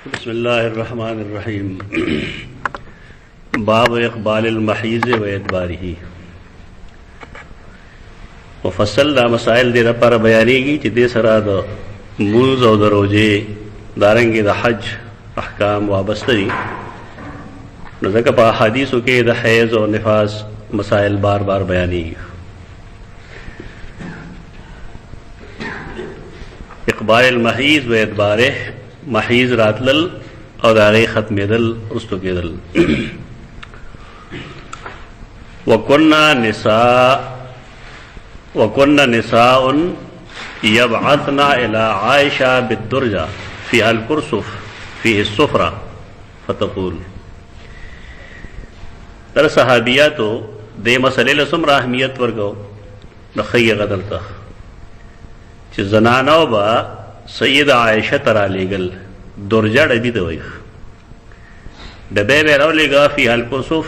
بسم الله الرحمن الرحیم. باب اقبال المحیض و ادباره. مفصل دا مسائل دې لپاره بیانېږي چې دې سره د مونځ او د روژې دارنګې د حج احکام وابسته دي. نو ځکه په احادیثو کې د حیض او نفاس مسائل بار بار بیانېږي. اقبال المحیض و ادباره، محیض راتلل او د هغې ختمېدل رستو کېدل. وكن نساء يبعثن الى عائشة بالدرجة فيها الكرسف فيه السفرة فتقول. در صحابیاتو دې مسئلې له څومره اهمیت ورکو نو ښیي غدل ته چې زنانو به سید عائشہ ترا لیگل درجه ډبی ته وایي. ډبې به راولېږه فیها الکرسف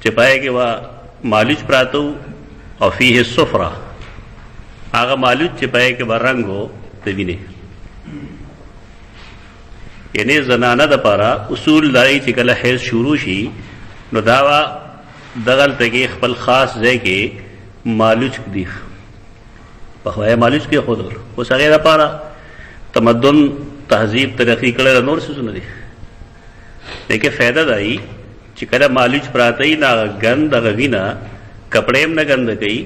چې پای کې به مالوچ پراتو او فیه السفره هغه مالوچ چې پای کې به رنګ و د وینې. یعنې زنانه دپاره اصول دای چې کله حیض شروع شي نو دا به دغلته کې خپل خاص ځای کې مالوچ دی په خوای مالوچ کې خود اوس هغې دپاره تمدن تهذیب ترقی کړی د نور څیزونه دي. لیکن فایده دای چې کله مالوچ پراته وي نو هغه ګند هغه وینه کپړې هم نه ګنده کوي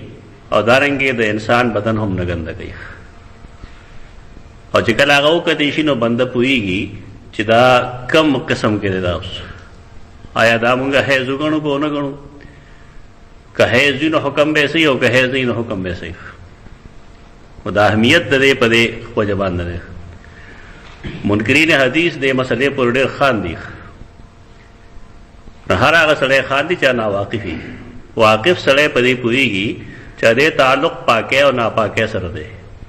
او دارنګې د انسان بدن هم نه ګنده کوي. او چې کله هغه وکتی شي نو بنده پوهېږي چې دا کم قسم کې دی. دا اوس آیا دا مونږ حیض وګڼو که ونه ګڼو؟ که حیض وي نو حکم به صحیح او که حیض نه وي نو حکم به صحیح. و دا اهمیت د دې په دې وجه باندې دی. منکرین حدیث دې مسلې پر ډېر خاندي. هر هغه سړی خاندي چې ناواقف وي. واقف سړی په دې پوهېږي چې دې تعلق پاکۍ او ناپاکۍ سره دی.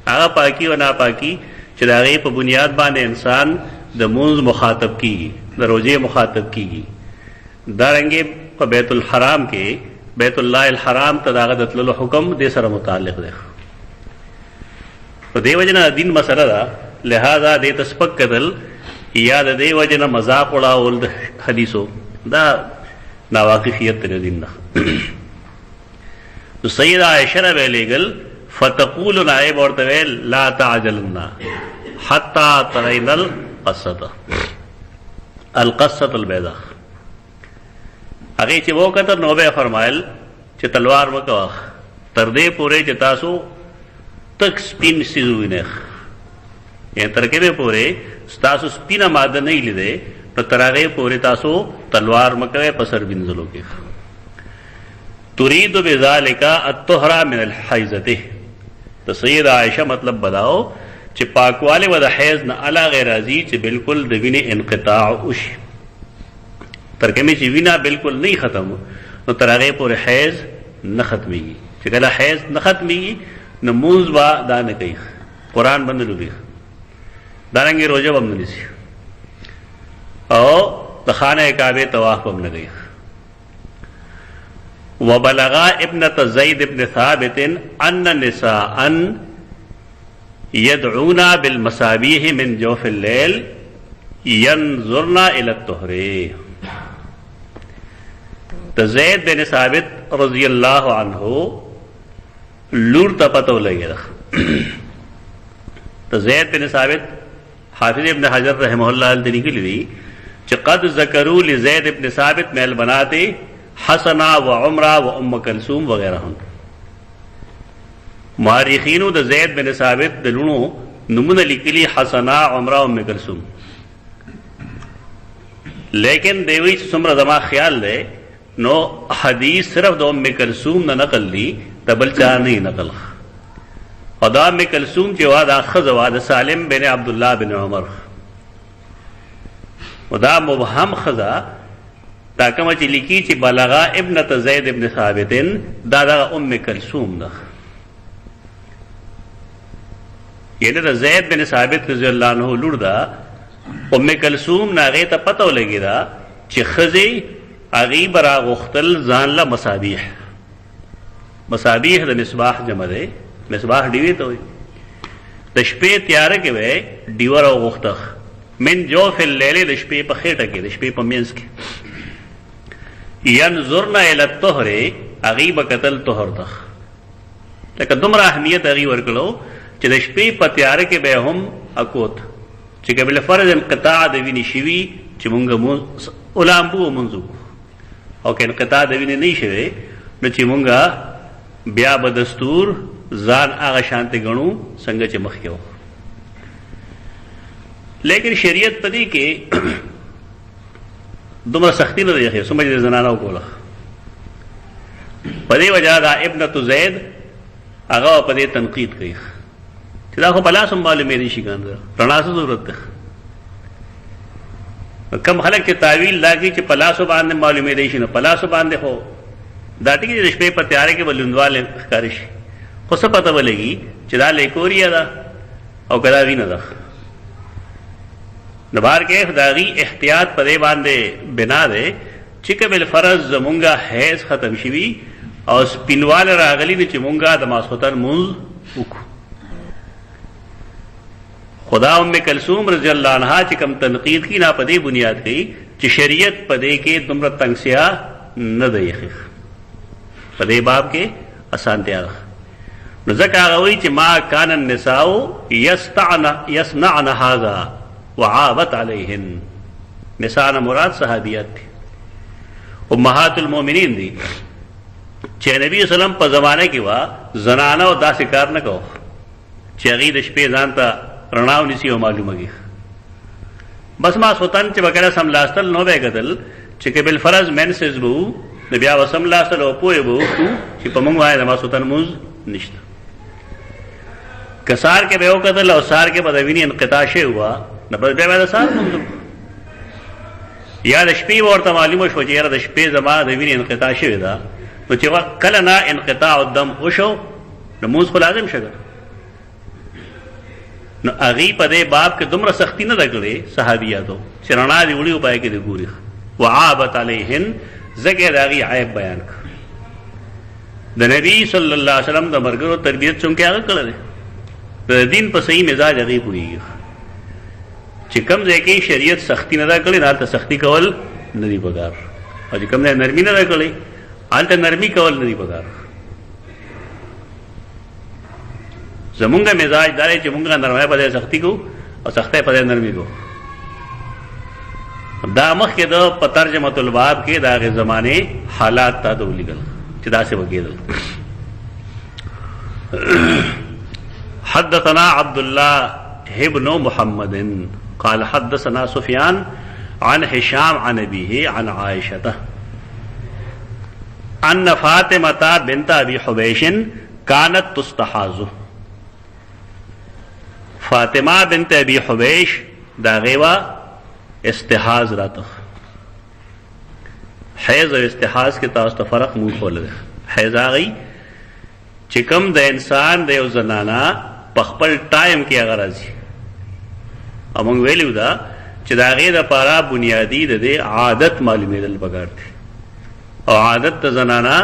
هغه پاکي او ناپاکي چې د هغې په بنیاد باندې انسان د مونځ مخاطب کېږي، د روژې مخاطب کېږي. دارنګې په بیت الحرام کې بیت الله الحرام ته د هغه د تللو حکم دې سره متعلق دی. په دې وجه نه دین مسله ده، لہذا دې ته سپک کتل یا د دې وجه نه مذاق اړول د حدیثو دا ناواقفیت د دین نه. نو سید عائشہ نه به لیږل فتقول نائب ورته ویل لا تعجلن حتی ترین القصة البیضاء. هغې چې وکتل نو به فرمایل چې تلوار مه کوه تر دې پورې چې تاسو تک سپین څیز ووینئ. یعنې تر کومې پورې ستاسو سپینه ماده نه وي لیدی نو تر هغې پورې تاسو تلوار مه کوئ په سر وینځلو کې. تريد بذلك الطهر من الحیضة. د سید عائشہ مطلب بداو چې پاکوالی و د حیض نه علاغې راځي چې بالکل د وینې انقطاع وشي. تر کومې چې وینه بالکل نه ختم نو تر هغې پورې حیض نه ختمېږي. چې کله حیض نه ختمېږي نو مونځ به دا نه کوي، قرآن به نه لولي، دارنګې روژه به هم نه نیسي او د خانه کعبې طواف به هم نه کوي. وبلغا ابنة زید بن ثابت ان نساء يدعون بالمصابيح من جوف الليل ينظرن الى الطهر. د زید بن ثابت رضی اللہ عنہ لور ته پته ولګېده. د زید بن ثابت حافظ ابن حجر رحمه الله دې لیکلي دي چې قد ذکروا لزید بن ثابت من البنات حسنہ و عمرہ و ام کلثوم وغیرہ. مورخینو د زید بن ثابت د لونو نمونه لیکلي حسنہ، عمرہ، ام کلثوم. لیکن دیوی چې څومره زما خیال دی نو حدیث صرف د ام کلثوم نه نقل دی، د بل چا نه نقل. او دا ام کلثوم چې وا دا ښځه وا د سالم بن عبدالله بن عمر و دا مبهم ښځه دا کومه چې لیکي چې بلغا ابنة زید ابن ثابت دا دغه ام کلثوم ده. یعنې د زید بن ثابت رضی الله عنه لور ده. ام کلثوم نه هغې ته پته ولګېده چې ښځې هغې به راغوښتل ځان له مصابیح. مصابیح د مصباح جمع دی، مصباح ډیوې ته وایي. د شپې تیاره کې به ډیوه راوغوښته من جوف اللیل د شپې په خېټه کې د شپې په منځ کې ینظرن الی الطهر هغې به کتل طهر ته لکه دومره اهمیت هغې ورکړو چې د شپې په تیاره کې به هم اکوت چې که بالفرض انقطاع د وینې شوي چې مونږ ولامبو مونځ وکړو او که انقطاع د وینې نه شوی نو چې مونږ بیا به دستور ځان هغه شانته ګڼو څنګه چې مخکې و لیکن شریعت په دې کې دومره سختی نه دی ښې څومره چې د زنانو کوله په دې وجه دا ابنة زید هغه په دې تنقید کوي چې دا خو په لاس هم معلومېدی شي که نه رڼا څه ضرورت ده کم خلک چې تعویل دا کوي چې په لاسو باندې معلومېدی شي نو په لاسو باندې خو دا ټیک د شپې په تیاره کې به لوندوالی ښکاره شي خو څه پته به لګي چې دا لیکوریا ده او که دا وینه ده نو بهر کیف د هغې احتیاط په دې باندې بنا دی چې که بالفرض زمونږ حیض ختم شوي او سپینوالی راغلی دی چې مونږ د ماسخوتن مونځ وکړو خدا ام کلثوم رضی اللہ عنہا چې کوم تنقید کی نا په دې بنیاد کوي چې شریعت په دې کې دومره تنګسیا نه دی په دې باب کې اسانتیا ده نو ځکه هغه وایي چې ما کان النساء یصنعن هذا وعابت علیهن نساء نه مراد صحابیات دي امهات المؤمنین دي چې نبی وسلم په زمانه کې وا زنانه او داسې کار نه کوو چې هغې د شپې ځان ته رڼا ونیسي او معلومه بس ما سوتن چې وغیره سملاستل نو به کتل چې که بالفرض مینسز به وو نو بیا به سملاستل او پوهې به وکړو چې په موږ باندې د ماسخوتن مونځ نشته که سهار کې به وکتل او سهار کې به د وینې انقطاع شوی وه نو بس بیا به د سهار مونځ یا د شپې به ورته معلومه شوه چې یاره د شپې زما د وینې انقطاع شوې ده نو چې کله نه انقطاع الدم وشو نو مونځ خو لازم شګه نو هغې په دې باب کې دومره سختی نه ده کړې صحابیاتو چې رڼا دې وړي او پای کې دې ګوري وعابت علیهن ځکه د هغې عیب بیان کړ د نبي صلی الله علیه وسلم د ملګرو تربیت چونکې هغه کړی دی د دین په صحیح مزاج هغې پوهېږي چې کوم ځای کې شریعت سختی نه ده کړې نو هلته سختی کول نه دي پکار او چې کوم ځای نرمي نه ده کړې هلته نرمي کول نه دي پکار زمونږ مزاج دا دی چې مونږ نرمۍ په ځای سختي کوو او سختۍ په ځای نرمي کوو دا مخکې د په ترجمة الباب کې د هغې زمانې حالات تا ته ولیکل چې داسې به کېدل حدثنا عبد الله ابن محمد قال حدثنا سفيان عن هشام عن أبيه عن عائشة أن فاطمة بنت أبي حبيش كانت تستحاض فاطمہ بنت ابی حبیش دا غیوہ استحاض راتخ حیض و استحاض کے تاسو ته فرق مو کول دی حیض آغی چې کوم د انسان د یو زنانا په خپل ټایم کې هغه راځي او موږ ویلو دا چې د هغې دپاره بنیادي د دې عادت معلومېدل پکار دی او عادت د زنانا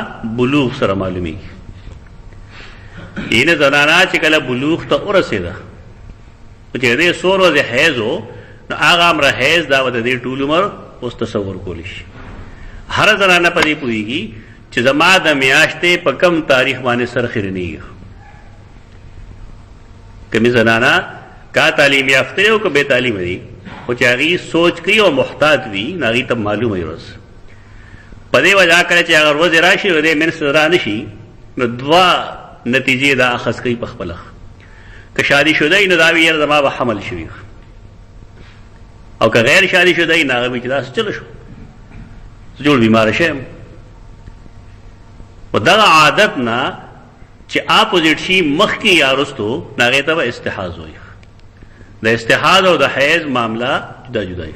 بلوغ سره معلومیږي یعنې زنانا چې کله بلوغ ته ورسېده چې د دې څو ورځې حیض و نو هغه امره حیض دا به د دې ټول عمر اوس تصور کولی شي هره زنانه په دې پوهېږي چې زما د میاشتې په کم تاریخ باندې سر خیرنېږي کمې زنانه کا تعلیم یافته او که بې تعلیمه دي خو چې هغې سوچ کوي او محتاط وي نو هغې ته معلومه وي ورځ په دې وجه کله چې هغه ورځې راشي او دې منځ را نه شي نو دوه نتیجې دا اخذ کوي په خپله که شادي شده ای نو دا وي یاره زما به حمل شوي او که غیر شادي شده ای نو هغه وي چې داسې چله شو زه جوړ بیماره شیم و دغه عادت نه چې اپوزیټ شي مخکې یا وروستو نو هغې ته به استحاض وایي د استحاض او د حیض معامله جدا جدا وي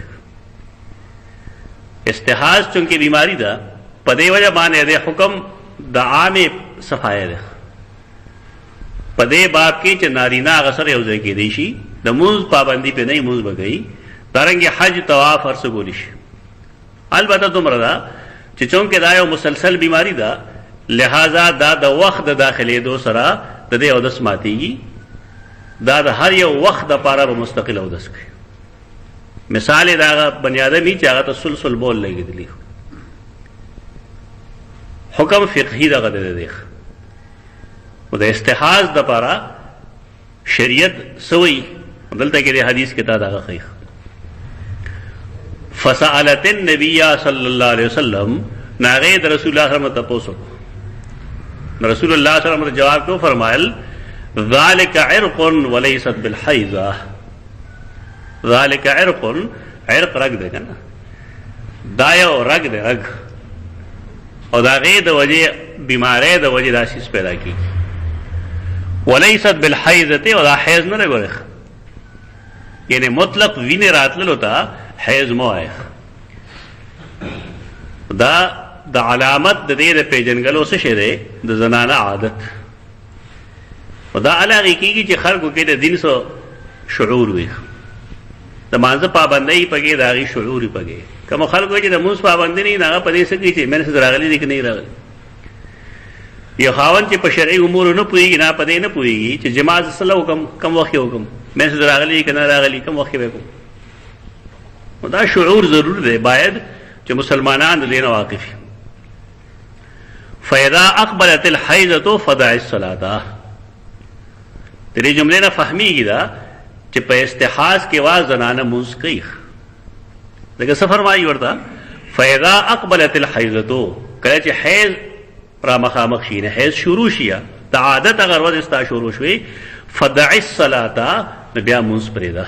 استحاض چونکې بیماری ده په دې وجه باندې د حکم د عامې صفایه ده په دې باب کې چې نارینه هغه سره یو ځای کېدی شي د مونځ پابندي پې نه مونځ به کوي دارنګې حج طواف هر څه کولی شي البته دومره ده چې چونکې دا یو مسلسل بیماری ده لہذا دا د وخت د داخلېدو سره د دې اودس ماتېږي دا د هر یو وخت دپاره به مستقل اودس کوي مثال دا بنی آدمی چې هغه ته سلسل بول لګېدلی حکم فقهي دغه دی او د استحاض دپاره شریعت سوی دلته کې د حدیث کې دا دغه خیخ فسألت النبی صلی الله علیه وسلم ناغه د رسول الله صلی الله علیه وسلم تاسو رسول الله صلی الله علیه وسلم جواب کو فرمایل ذالک عرق وليست بالحیضه ذالک عرق رگ دے کنه دا یو رگ دے رگ او دا غي د وجه بیماری د وجه داسیس پیدا کی وليست بالحیضه او دا حیض نه لګورخ یعنی مطلق وینه راتللو تا حیض مو آئے دا د علامت د دې د پیژنګلو څه شه ده د زنانه عادت او دا علاوه کیږي چې خلکو کې د دین سو شعور وي د مانزه پابندۍ پکې داغي شعور پکې کوم خلکو چې د موس پابندۍ نه نه پدې سکی چې مې سره راغلي دي کې نه راغلي یو خاون چې په شرعي امور نه پويږي نه پدې نه پويږي چې جماعت سره حکم کم وخت حکم مې سره راغلي کې نه راغلي کم وخت وکم دا شعور ضرور دی باید چې مسلمانان دې نه واقف فاذا اقبلت الحیضه فدع الصلاه دې جملې نه فهميږي دا چې په استحاض کې واز زنانه موږ کوي دغه سفر مایي ورته فاذا اقبلت الحیضه کله چې حیض را مخامخ شي نه حیض شروع شي د عادت اگر ورځ استا شروع شوي فدع الصلاه بیا موږ پرېدا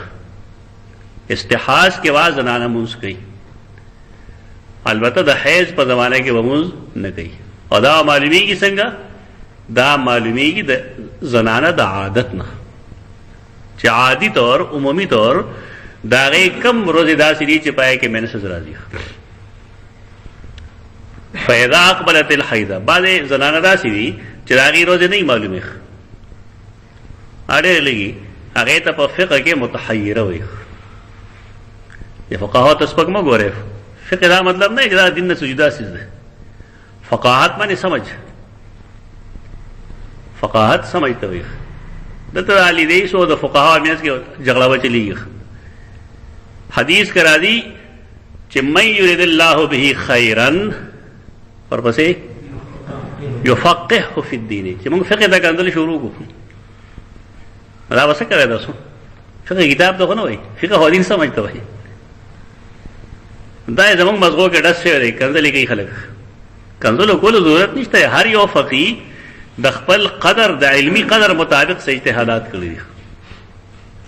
استحاض کې واز زنانه موږ کوي البته د حیض په زمانه کې موږ نه کوي او دا معلومیږي څنګه دا معلومیږي د زنانه د عادت نه چې عادي طور عمومي طور دا غي کم روزه داسې دي چې پای کې مینس راځي فاذا اقبلت الحیضه بعد زنانه داسې دي چې دا غي روزه نه معلومه اړه لګي هغه ته په فقہ کې متحیره وي فقاهات اسپک ما ګوره فقہ دا مطلب نه چې دا دین نه سجدا سجده فقاهت باندې سمجھ فقاهت سمجھته وي دلته علی دی سو د فقها میاس کې جګړه وچلیږي حدیث کرا دی چې من یرید الله به خیرا ورپسې یفقهه فی الدین چې موږ فقہ دا کندل شروع کو دا وسه کوي تاسو فقہ کتاب ته نه وای فقہ دین سمجھته وای دا زموږ مزغو کې ډس شوی کندل کې خلک کندل کول ضرورت نشته هر یو فقih د خپل قدر د علمی قدر مطابق سے اجتهادات کړی دي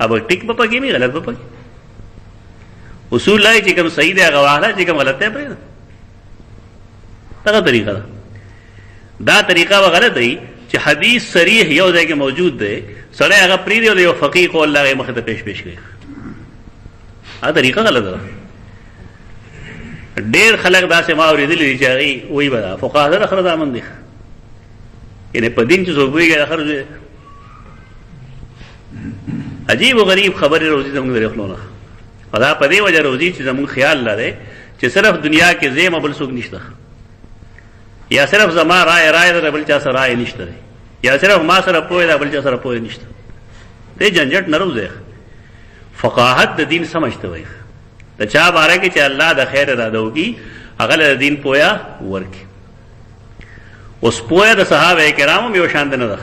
اب ټیک په پکې نه غلط په پکې اصول لای چې کوم صحیح دی هغه واهله چې کوم غلط دی پرې دا طریقه دا طریقه وغلط دی چې حدیث صریح یو ځای کې موجود دی سره هغه پرې دی یو فقih کو الله یې مخ ته پیش کړي دا طریقه غلط ده ډېر خلک دا سه ما اوریدلې چې هغه وایي بدا فقها سره خرا ځامن دي یعنی په دین چې زوبويږي اخر عجیب و غریب خبره روزي زموږ لري خلونه دا په دې وجه روزي چې زموږ خیال لري چې صرف دنیا کې زیم بل څوک نشته یا صرف زما رائے در بل چا سره رائے نشته یا صرف ما سره پوهه در بل چا سره پوهه نشته دې جنجټ نه روزه فقاهت د دین سمجھته وي د چا باره کې چې الله د خیر اراده وکي هغه د دین پویا ورکی اوس پویا د صحابه کرامو یو شان نه ده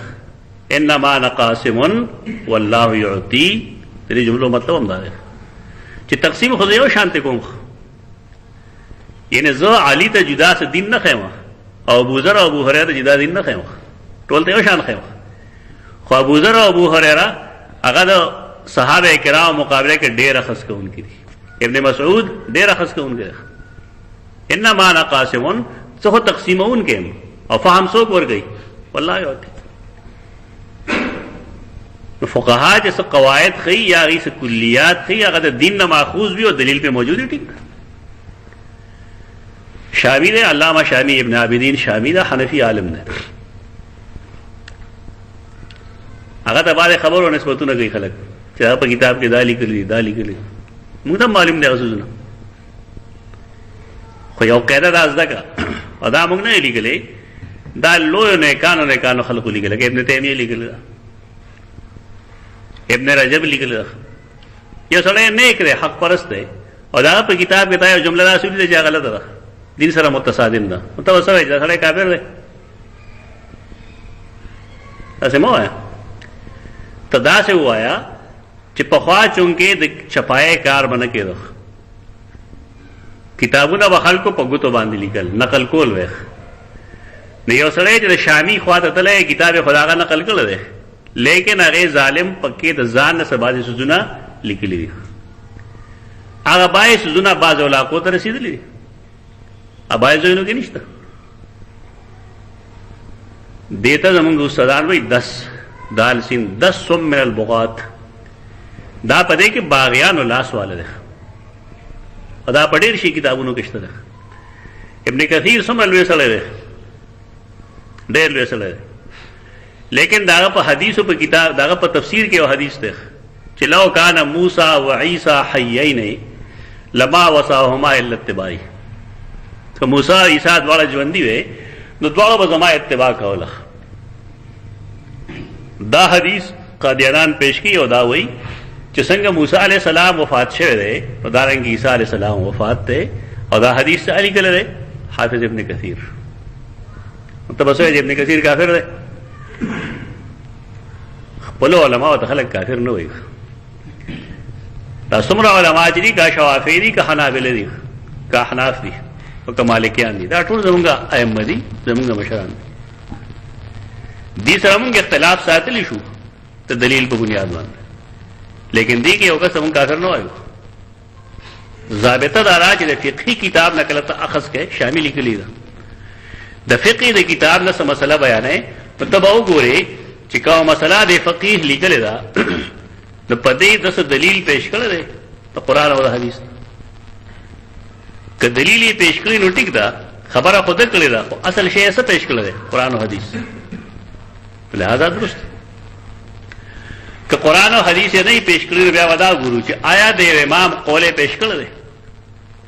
انما نقاسم والله يعطي دې جملو مطلب هم دا دی چې تقسیم خو یو شان ته کوم یعنی زه علی ته جدا س دین نه خېما او ابو ذر او ابو هريره جدا دین نه خېما ټول ته یو شان خېما خو ابو ذر او ابو هريره هغه د صحابه کرام مقابله کې ډېر خاص کوونکي دي ابن مسعود ډېر خاص کوونکی انما نقاسم څه تقسیمون کې او فهم څوک ورګي والله یو فقها جیسے قواعد خی یا غیس کلیات خی اگر دین نہ ماخوذ بھی اور دلیل پہ موجود ہے ٹھیک شامی نے علامہ شامی ابن عابدین شامی دا حنفی عالم نے اگر تبار خبر و نسبتوں نہ گئی خلق چاہے پر کتاب کے دالی کر لی مجھے معلوم نے خصوص نہ خو یو قاعده دا ازدا کا ادا موږ نه لیکلې دا لوی نه کانو خلق لیکل ابن تیمیه لیکل ابن رجب لیکل یو سړی نیک دی، حق پرست دی، او دا په کتاب کې تا یو جمله داسې ولیده چې غلطه ده، دین سره متصادم ده، نو ته به څه وایې چې دا سړی کافر دی؟ داسې مه وایه. ته داسې ووایه چې پخوا چونکې د چپایۍ کار به نه کېده، کتابونه به خلکو په ګوتو باندې لیکل، نقل کول ویخ. نو یو سړی چې د شامي خوا ته تللی کتاب خو د هغه نقل کړی دی، لیکن هغې ظالم پکې د ځان نه څه بعضې څیزونه لیکلي دي. هغه بعضې څیزونه بعضو علاقو ته رسېدلي دي، بعضې ځایونو کې نشته. دې ته زمونږ استادان وایي دال سین 10 من البغات. دا په دې کې باغیانو لاس واله دی، او دا په ډېر شي کتابونو کې شته ده. ابن کثیر څومره لوی سړی دی، ډېر لوی سړی دی، لیکن داغه په حدیثو په کتاب داغه په تفسیر کې یو حدیث دی چې لو کان موسی و عیسی حیین لما وصاهما الا اتباعی. که موسی او عیسی دواړه ژوندي وي نو دواړه به زما اتباع کوله. دا حدیث قادیانان پیش کی او دا وایي چې څنګه موسی علیہ السلام وفات شوی دی نو دارنګه عیسی علیہ السلام وفات دی، او دا حدیث علی کله دی حافظ ابن کثیر. ته بس وایي ابن کثیر کافر دی؟ خپل علماء ته خلک کافر نه وایي. دا څومره علما چې دي، که شوافی دي، که حنابله دي، که احناف دي، او که مالکیان دي، دا ټول زمونږ ائمه دي، زمونږ مشران دي. دې سره مونږ اختلاف ساتلی شو د دلیل په بنیاد باندې، لیکن دې کې یو کس مونږ کافر نه وایو. ضابطه دا ده چې د فقهي کتاب نه کله ته اخذ کې شامل لیکلي ده، د فقه د کتاب نه څه مسله بیانوي نو ته به وګورې چې کومه مسله د فقيه لیکلې ده نو په دې داسې دلیل پیش کړی دی د قرآن او د حدیث. که دلیل یې پیش کړی نو ټیک ده، خبره خو ده کړې ده، خو اصل شی یې څه پیش کړی دی؟ قرآن او حدیث. لہذا درست. که قرآن او حدیث یې نه پیش کړی بیا ودا ګورو چې آیا د یو امام قول یې پیش کړی دی.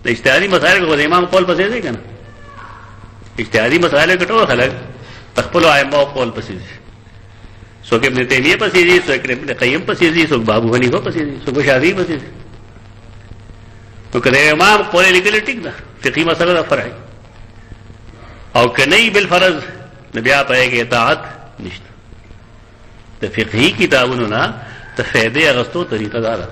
د اجتهادي مسایل کې د امام قول پسې دی که نه؟ اجتهادي مسایلو کې ټول خلک خپلو ائمه قول پسې دي، څوک ابن تیمیه پسې دي، څوک ابن قیم پسې دي، څوک ابو حنیفه پسې دي، څوک شافعي پسې دي. نو که د امام قول یې لیکلی ټیک ده، فقهي مسله ده فرعي، او که نه بالفرض نو بیا په هغې کې اطاعت نشته. د فقهي کتابونو نه د فایدې اخیستو طریقه دا ده،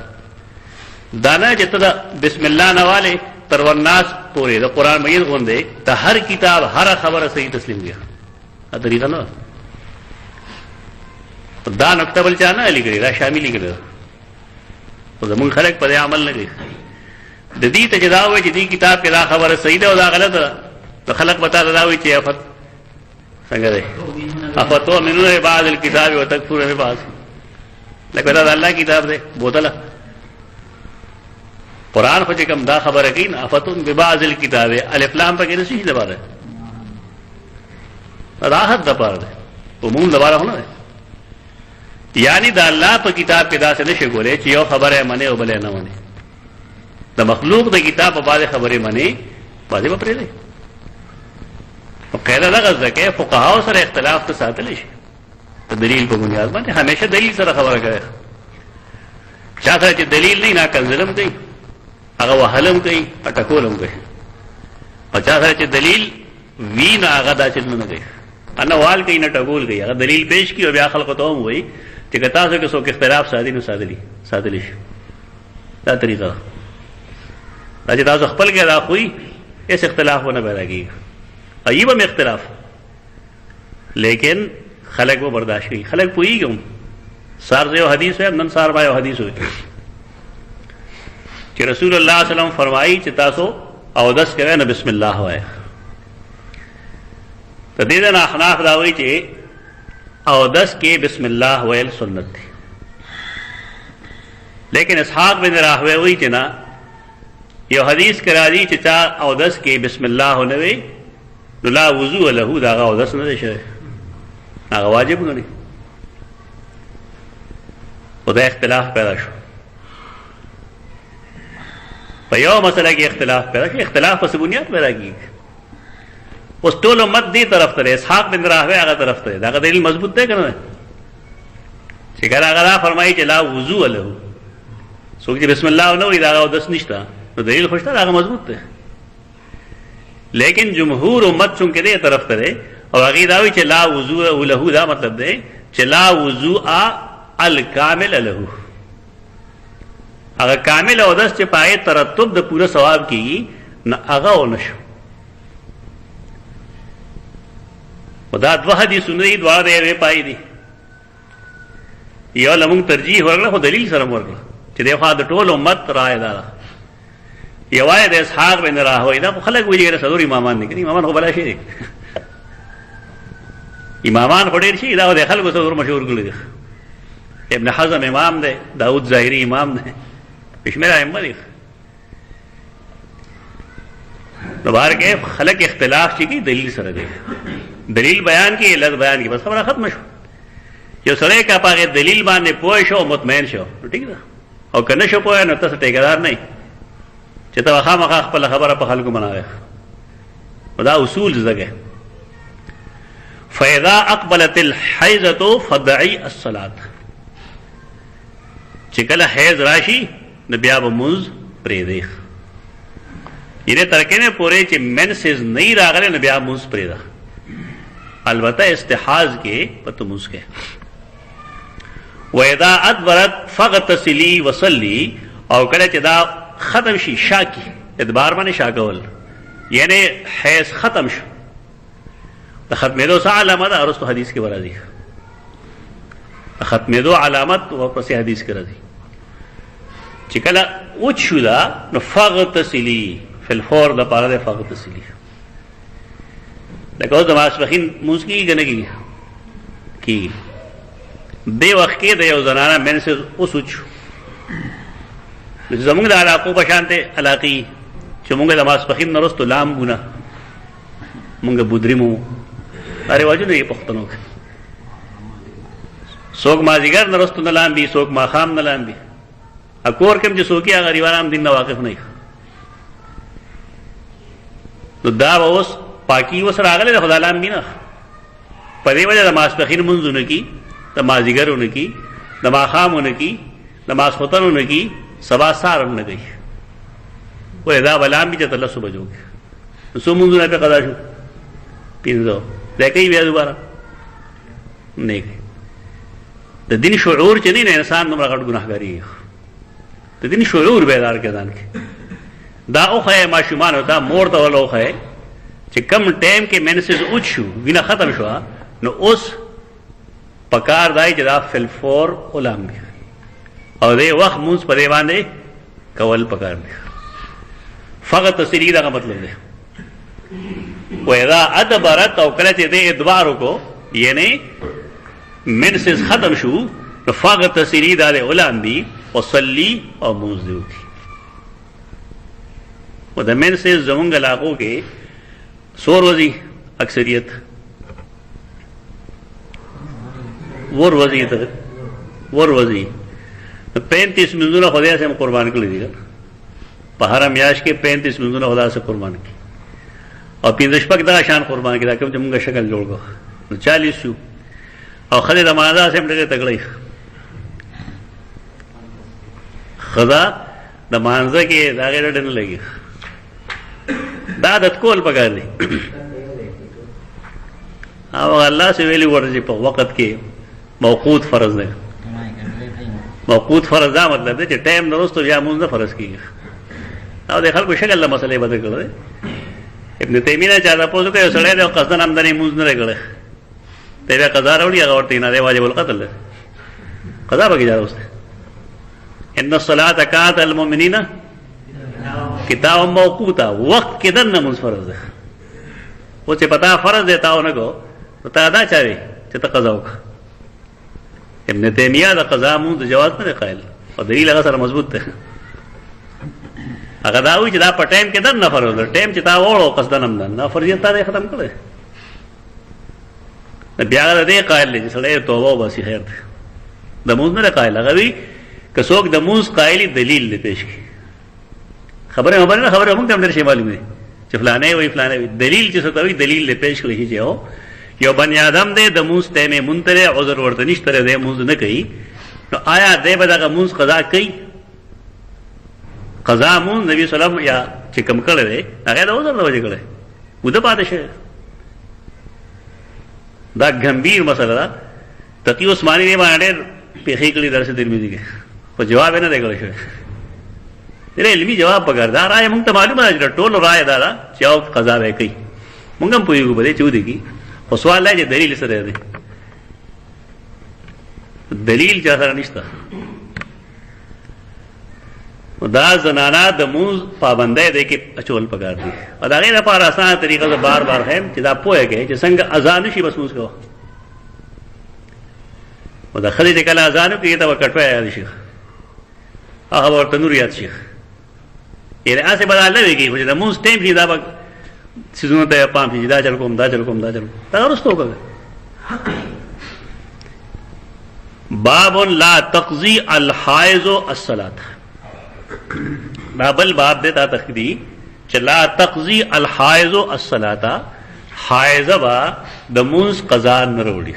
دا نه چې ته د بسم الله نه والې تر والناس پورې د قرآن مجید غوندې د هر کتاب هره خبره صحیح تسلیم کړه. دا طریقه نه ده. دا نقطه بل چا نه لیکلې، دا شاملي کړی ده، خو زمونږ خلک په دې عمل نه کوي. د دې ته چې دا وایي چې دې کتاب کې دا خبره صحیح ده او دا غلطه ده، نو خلک به تا ته دا وایي چې افت څنګه دی، افتؤمنون ببعض الکتاب وتکفرون ببعض. لکه دا د الله کتاب دی بوتله، قرآن خو چې کوم دا خبره کوي نه افتؤمنون ببعض الکتاب، الف لام پکې نه شي دپاره، راحت دپاره دی، عموم دپاره خو نه دی. یعنی د الله په کتاب کې داسې نشي کولی چې یو خبره یې منې او بله یې نه منې. د مخلوق د کتاب په بعضې خبرې منې، بعضې به پرېږدئ. قاعده دغه زده کوي، فقهاو سره اختلاف ته ساتلی شي د دلیل په بنیاد باندې. همیشه دلیل سره خبره کوي. چا سره چې دلیل نه نا کنزلم کوي، هغه وهلم کوي، اټکولم کوي. او چا سره چې دلیل وی نه هغه دا چل نه کوي، نه وال کوي نه ټکول کوي. هغه دلیل پیش کړي او بیا خلکو ته هم وایي چې که تاسو کې څوک اختلاف ساتي نو ساتلی شي. دا طریقه ده. دا چې تاسو خپل کې دا خوي هیڅ اختلاف ونه پیدا کېږي، عجیب هم اختلاف، لیکن خلق وہ برداشت کی. خلق پوئی گئے سار سے حدیث ہے، نن سار بھائی حدیث ہوئی کہ رسول اللہ صلی اللہ علیہ وسلم فرمائی کہ تاسو اودس کرے نہ بسم اللہ ہوئے. تو دیدن احناف داوئی کہ اودس کے بسم اللہ ہوئے سنت تھی، لیکن اسحاق بن راہوے ہوئی کہ نا یہ حدیث کرا دی کہ چا اودس کے بسم اللہ ہونے نو لا وضوء له، دا اودس نه دی شوی، هغه واجب نه دی. او دا اختلاف پیدا شو په یو مسله کې، اختلاف پیدا شو. اختلاف په بنیاد پیدا کیږي. اوس ټول امت دی طرف ته، اسحاق بن راهوی هغه طرف ته، دا دلیل مضبوط دی کنه چې ګره هغه فرمایي چې لا وضوء له، څوک چې بسم الله نو دا اودس نشته نو دلیل خوشته هغه مضبوط ده. لیکن جمهور امت څنګه دې طرف ته او هغه دا وی چې لا وضوء له، دا مطلب ده چې لا وضوء الکامل له، هغه کامل اودس چې پای ترتب د پوره ثواب کیږي نه هغه ونشو. خدا دو حدیثونه دي، دوا دې پای دي. یو لمون ترجیح ورغله خو دلیل سره ورغله چې دغه د ټول امت رائے ده. یوای د اسحاق بن راهوی دا خلک ویلي چې صدور امامان نه کوي، امامان خو بلا شي امامان خو ډیر شي، دا د خلکو صدور مشهور کړي. ابن حزم امام دی، داود ظاهری امام دی، بشمیر ائمه دي. نو بهر کې خلک اختلاف شي کی دلیل سره دی، دلیل بیان کی علت بیان کی، بس خبره ختم شو. یو سړی کا پاګه دلیل باندې پوه شو مطمئن شو ٹھیک ده، او کنه شو پوه نو تاسو ټیکدار نه چې ته خامخا خپل خبره په خلکو مناوي. دا اصول زګه. فاذا اقبلت الحيضه فدعي الصلاه، چې کله حیض راشي نو بیا به موز پرې دی. یې ترکه نه پوره چې منسز نه راغله نو بیا موز پرې ده. البته استحاض کې پته موز کې. واذا ادبرت فغتسلي وصلي، او کله چې دا ختم شي شاکی ادبار باندې شاکول یعنی حیض ختم شو، د ختمېدو څه علامه ده ارستو حدیث کې ورځي، د ختمېدو علامت او پسې حدیث کې راځي چې کله اوچ شو دا نو فغتسلي فی الفور د پاره ده فغتسلي. لکه اوس د ماسپخین موږ کېږي که نه کېږي دې وخت کې د یو زنانه منسز اوسوچ زمونږ د علاقو په شانته علاقې چې مونږ د ماسپخین نه وروسته لامبونه مونږ بودري مو دا رواجونه یې پښتنو کې څوک مازدیګر نه وروسته نه لامبي، څوک ماښام نه لامبي. کور کې هم چې څوک یې هغه غریبان دین نه واقف نه وي نو دا به اوس پاکي اوس راغلی د خدا لامبي نه. په دې وجه د ماسپخین مونځونه کې، د مازدیګرونه کې، د ماښامونه کې، د ماسخوتنونه کې سبا سارم نه گئی. ولې دا بلام بي چې ته لسو بجو کې څو مونږونه په قضا شو 15 دا کوي بیا دوباره نه. د دین شعور چې نه انسان نومره غټ ګناهګاری، د دین شعور بیدار کړه کې دا اوخه ماشومان دا مور ته ولوخه چې کم ټیم کې منسز اوچ شو وینه ختم شو نو اوس پکار دای چې دا فل فور علماء او دې وخت موږ په دی باندې کول پکار دی. فقط تسری دا مطلب دی. و اذا ادبرت او کله چې دې ادبار کو یعنی منسز ختم شو نو فقط تسری دا علماء دی او صلی او موږ دی. و د منسز زمونږ علاقو کې سور وزي اکثریت ور وزي 35 منځونه خدای سم قربان کړی دي په هر میاش کې 35 منځونه خدای سره قربان کړي او 15 پک دا شان قربان کړي کوم چې موږ شکل جوړ کو نو 40 شو او خدای د مازه سم ډېر تګړی خدا د مانزه کې دا غیر ډېر نه لګي دا د کول پکار دي او الله سي ویلي ورځي په وخت کې موقوت فرض ده. موقوت فرض دا مطلب دی چې ټایم نه وروسته بیا مونږ نه فرض کېږي او د خلکو شکل له مسلې بدل کړی. ابن تیمیه چا دا پوښتنه کوي سړی د قصدن آمدنی مونږ نه کړی ته بیا قضا راوړي هغه ورته نه دی واجب القتل ده قضا به کېږي اوس. ان الصلاه كانت المؤمنين کتاب موقوتا وقت کې دنه مونږ فرض ده او چې پتا فرض دی تاو نه کو ته ادا چاري چې ته قضا وکړه. ابن تیمیه دا قضا مونږ د جواز نه قائل او دلیل هغه سره مضبوط ده. هغه دا وی چې دا په ټایم کې دنه فرض ده، ټایم چې تا وړو قصدن هم نه فرضیت تا ختم کړي بیا دې قائل دي سړی توبه وباسي خیر ده د مونږ نه قائل. هغه وی که څوک د مونږ قائل دلیل له پېښ کی خبره موږ هم درشه معلومه دي چې فلانه وی فلانه وی دلیل چې څه کوي دلیل له پېښ کړي چې یو بنی آدم دې د موږ ته منتره عذر ورته نشته دې موږ نه کوي نو آیا دې به دا موږ قضا کوي قضا مون نبی صلی الله علیه وسلم یا چې کم کړی دی هغه د عذر د وجې کړی وده پاتې شوی. دا گمبھیر مسله ده. تقی عثماني دی باندې ډېر پیښې کړي درس ترمذی کې خو جواب یې نه دی کړی شوی. ډېر علمي جواب پکار دا رائے موږ ته معلومه ده چې ټول رائے دا ده چې او قضا به کوي موږ هم پوهېږو په دې چې ودې کي خو سوال دی چې دلیل سره دی دلیل چا سره نشته. دا زنانا د مونځ پابندۍ دی کې اچول پکار دي او د هغې لپاره اسانه طریقه زه بار بار ښیم چې دا پوهه کوې چې څنګه اذان وشي بس مونځ کوه. او د ښځې چې کله اذان وکړي ته به کټوی یاد شي هغه به ورته نور یاد شي یعنې هسې به دا نه وي کوي خو چې د مونځ ټایم شي دا به څیزونو ته پام شي چې دا چل کوم دا چل کوم دا چل کوم دا وروسته وکړه. باب لا تقضي الحائض الصلاة. دا بل باب دیتا تخدی چې لا تقضي الحائض الصلاة. حائضه با د مونځ قضا نه وروړي.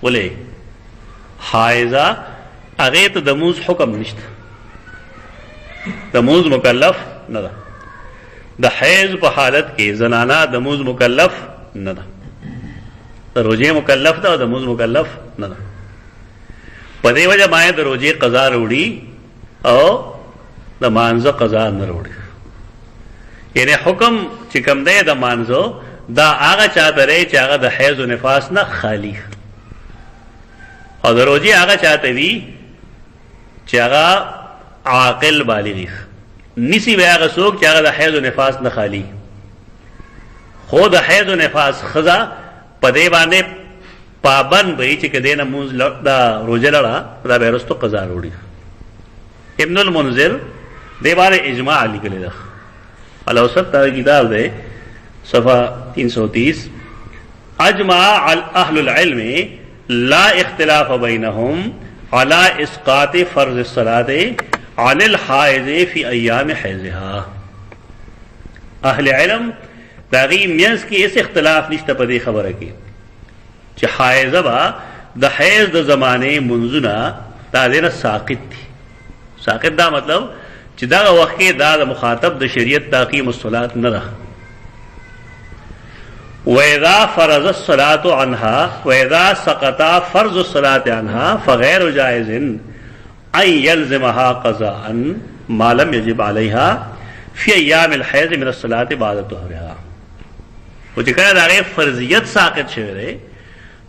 ولې حائضه هغې ته د مونځ حکم نشته د مونځ مکلف نه ده. د حیض په حالت کې زنانه د مونځ مکلف نه ده. د روژې مکلف ده او د مونځ مکلف نه ده. په دې وجه باندې د روژې قضا وروړي او د مانځه قضا نه وروړي. یعنی حکم چې کوم دی د مانځو دا هغه چاته دی چې هغه د حیض و نفاس نه خالی او د روژې هغه چاته وي چې هغه عاقل بالغ نسی به هغه څوک چې هغه د حیض و نفاس نه خالی. خو د حیض و نفاس ښځه په دې باندې پابند به چې کدی نه مونځ دا روژه لړه دا به وروستو قضا وروړي. ابن المنذر دې باندې اجماع لیکلی ده. الاوسط دا کتاب دی صفحه 330. اجمع اهل العلم لا اختلاف بینهم على اسقاط فرض الصلاة عن الحائض فی ایام حیضها. اهل علم داغی منځ کې اس اختلاف نشته په دې خبره کې چې حائضه با د حیض د زمانه منځونه دا دې ساقط دي. ساقط دا مطلب چې دا وخت کې دا د مخاطب د شریعت تاقیم الصلاة نه ده. وَإِذَا فَرَضَ الصَّلَاةُ عَنْهَا وَإِذَا سَقَطَ فَرْضُ الصَّلَاةِ عَنْهَا فَغَيْرُ جَائِزٍ أَنْ يَلْزِمَهَا قَضَاءً مَا لَمْ يَجِبْ عَلَيْهَا فِي أَيَّامِ الْحَيْضِ مِنَ الصَّلَاةِ بَعْدَ طُهُورِهَا. و چې کله د هغې فرضیت ساقط شوی دی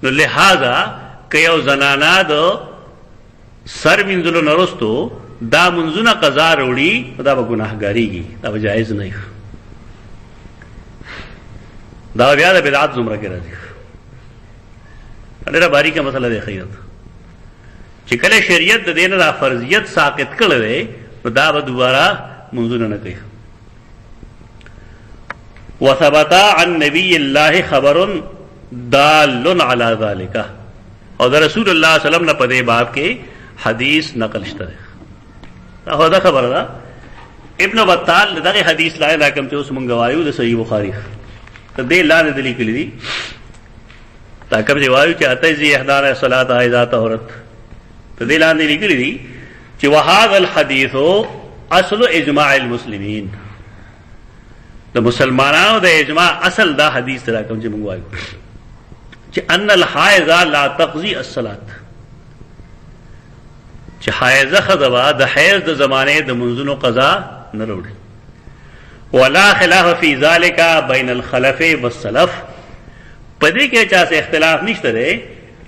نو لہذا که یو زنانه د سر مینځلو نه وروستو دا منځونه قضا راوړي نو دا به ګناهګارېږي دا به جایز نه وي. دا بیا د بدعت زمره کې راځي. ډېره باریکه مسله دی خیرت چې کله شریعت د دې نه دا فرضیت ساقط کړی دی نو دا به دوباره منځونه نه کوي. وثبت عن نبی الله خبر دال علی ذلک. او د رسول الله صلی الله علیه وسلم نه په دې باب کې حدیث نقل شته دی. دا دا خبره ده. ابن بطال دغه حدیث لا اله کوم چې اوس مونږ وایو د صحیح بخاری ته دې لاندې د لیکلي دي دا کوم چې وایو چې اتیزی احدار صلات اذا طهرت ته دې لاندې لیکلي دي چې وهذا الحديث اصل اجماع المسلمین. د مسلمانانو د اجماع اصل دا حدیث را کوم چې مونږ وایو چې ان الحائض لا تقضي الصلاه چې حائضه ښځه د حیض د زمانه د منځونو قضا نه وروړي. ولا خلاف فی ذلک بین الخلف والسلف. په دې کې چا څه اختلاف نشته دی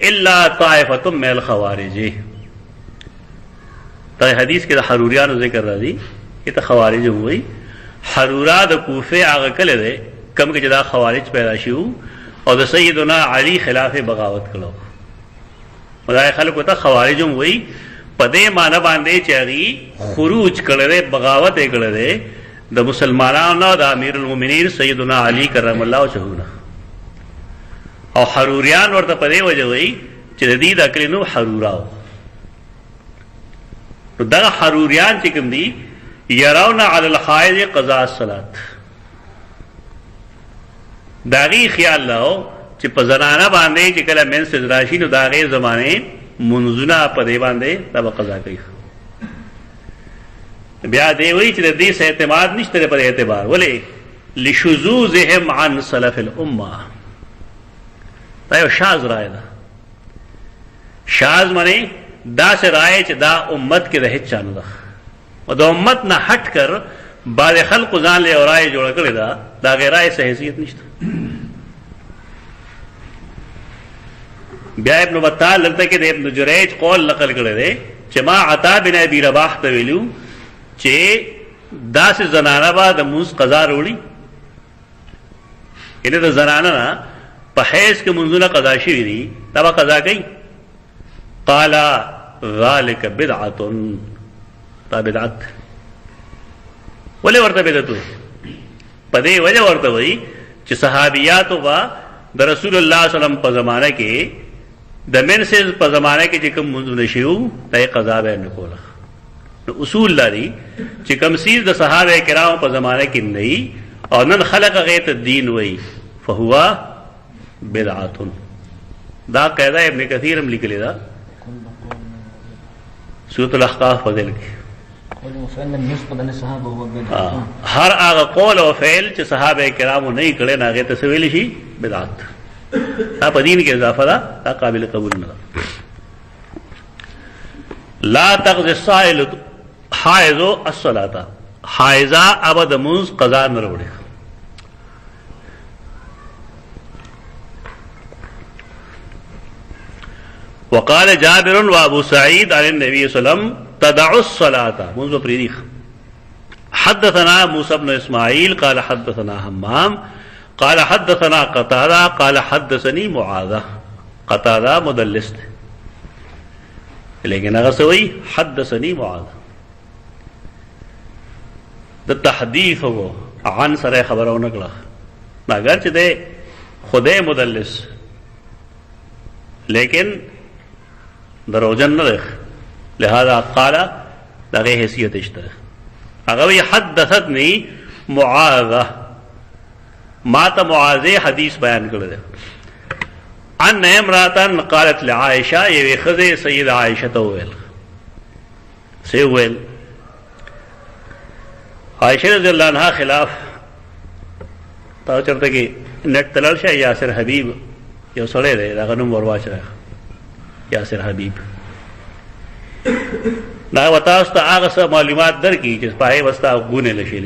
الا طائفه من الخوارج. دا حدیث کې د حروریانو ذکر راځي چې ته خوارج وایي. حرورا د کوفه هغه کله دی کوم کې چې دا خوارج پیدا شو او د سیدنا علی خلاف بغاوت کړو. خدای خلکو ته خوارج وایي په دې معنی باندې چې هغه خروج کړي بغاوت یې کړي د مسلمانانو د امیر المؤمنین سیدنا علی کرم الله وجهه. او حروریان ورته په دې وجه وایي چې د دې د کلینو حروراو. نو دا حروریان چې کوم دي يرون على الحائض قضاء الصلاه. داغي خیال لاو چې په زنانه باندې چې کله منس راشي نو داغه زمانه منځونه په دې باندې دا قضا کوي. بیا دی وی چې د دې سه اعتماد نشته پر اعتبار ولې لشذوذهم عن سلف الامه. دا یو شاذ رائے ده. شاذ معنی دا سے رائے چې دا امت کې د هیڅ چانه ده او د امت نه هټ کر بعض خلق ځان له رائے جوړ کړی دا غیر رائے صحیح حیثیت نشته. بیا ابن بطال لگتا کہ ابن جریج قول نقل کړی دی چې ما عطا بن ابي رباح ته ویلو چې داسې زنانه به د مونځ قضا وروړي، یعنې د زنانه نه په حیض کې مونځونه قضا شوي دي دا به قضا کوي. قال ذلك بدعة، دا بدعت. ولې ورته بدعت وایي؟ په دې وجه ورته وایي چې صحابیاتو به د رسول الله صلی الله علیه وسلم په زمانه کې د منسز په زمانه کې چې کوم مونځونه شوي دا قضا به نه کوله. اصول لري چې کوم سیز د صحابه کرام په زمانه کې نه او نن خلق غیت الدین وایي فهو بدعت. دا قاعده ابن کثیر هم لیکلی دا سورۃ الاحقاف په دل کې. هر هغه قول او فعل چې صحابه کرامو نه کړي نه هغه ته ویل شي بدعت. دا په دین کې اضافه ده، دا قابل قبول نه ده. لا تقضي السائل حائض الصلاة، حائضه ابد منز قضا نه وروړي. وقال جابر وابو سعيد عن النبي صلى الله عليه وسلم تدع الصلاة منذ بريخ. حدثنا موسى بن اسماعيل قال حدثنا همام قال حدثنا قتادة قال حدثني معاذ. قتادة مدلس لیکن اگر سوئی حدثني معاذ د تحدیث ہو عن سره خبرو نکړه اگر چې ده خدای مدلس لیکن دروجن نه ده لہذا قال دغه حیثیت اشتره. هغه حدثتني معاذ ما ته معاذ حدیث بیان کړل ان امراتن قالت لعائشہ یہ خزه سید عائشہ تو ویل سی ویل عائشہ رضی اللہ عنہا خلاف تا چرته کې نت تلل شه یاسر حبیب یو سړی دی دا غنوم ورواچ یاسر حبیب دا وتاست هغه معلومات درکې چې پای وستا غونه لشي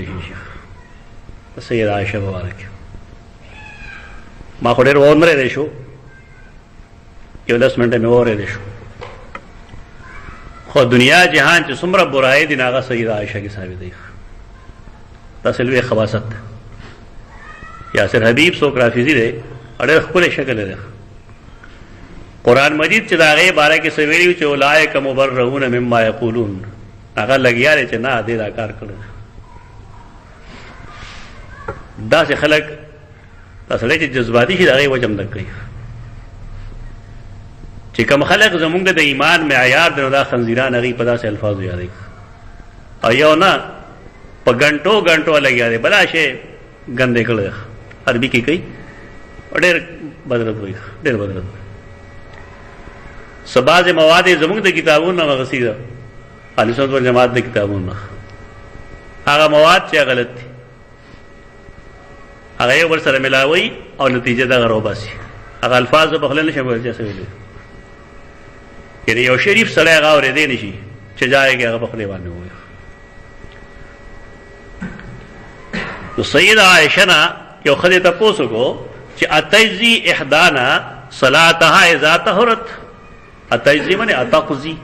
سید عائشہ مبارک ما خو ډېر ونه لري شو یو 10 منټه مې وره دي شو خو دنیا جهان چې څومره برای دي ناغه سید عائشہ کې ثابت دي. تاسو لوي خواصت یاسر حبیب سو رافضی دی اړه خپل شکل لري. قرآن مجید چې دا غي باره کې سویلی چې اولئک مبرؤون مما یقولون هغه لګیاره چې نه دې دا کار کړو. دا چې خلک تاسو لري چې جذباتي شي دا غي وجم نه کوي چې کوم خلک زمونږ د ایمان معیار د دا خنزیران هغه په داسې الفاظ یادي او یو نه په غنټو غنټو لګیا دي بلا شي ګندې کړه عربي کې کوي ډېر بدرت وي ډېر بدرت سباز مواد زمونږ د کتابونو نه غسیده اهل سنت والجماعت د کتابونو هغه مواد چې غلط دي هغه یو بل سره ملاوي او نتیجه دا غرو باسي هغه الفاظ په خلل نشي ورته ویلي یعنی یو شریف سره هغه اورېدې نشي چې ځایږي هغه په خلی باندې وي. نو سید عائشہ نا یو خدای ته پوسو کو چې اتیزی احدانا صلاتها اذا طهرت. اتیزی معنی اتقضی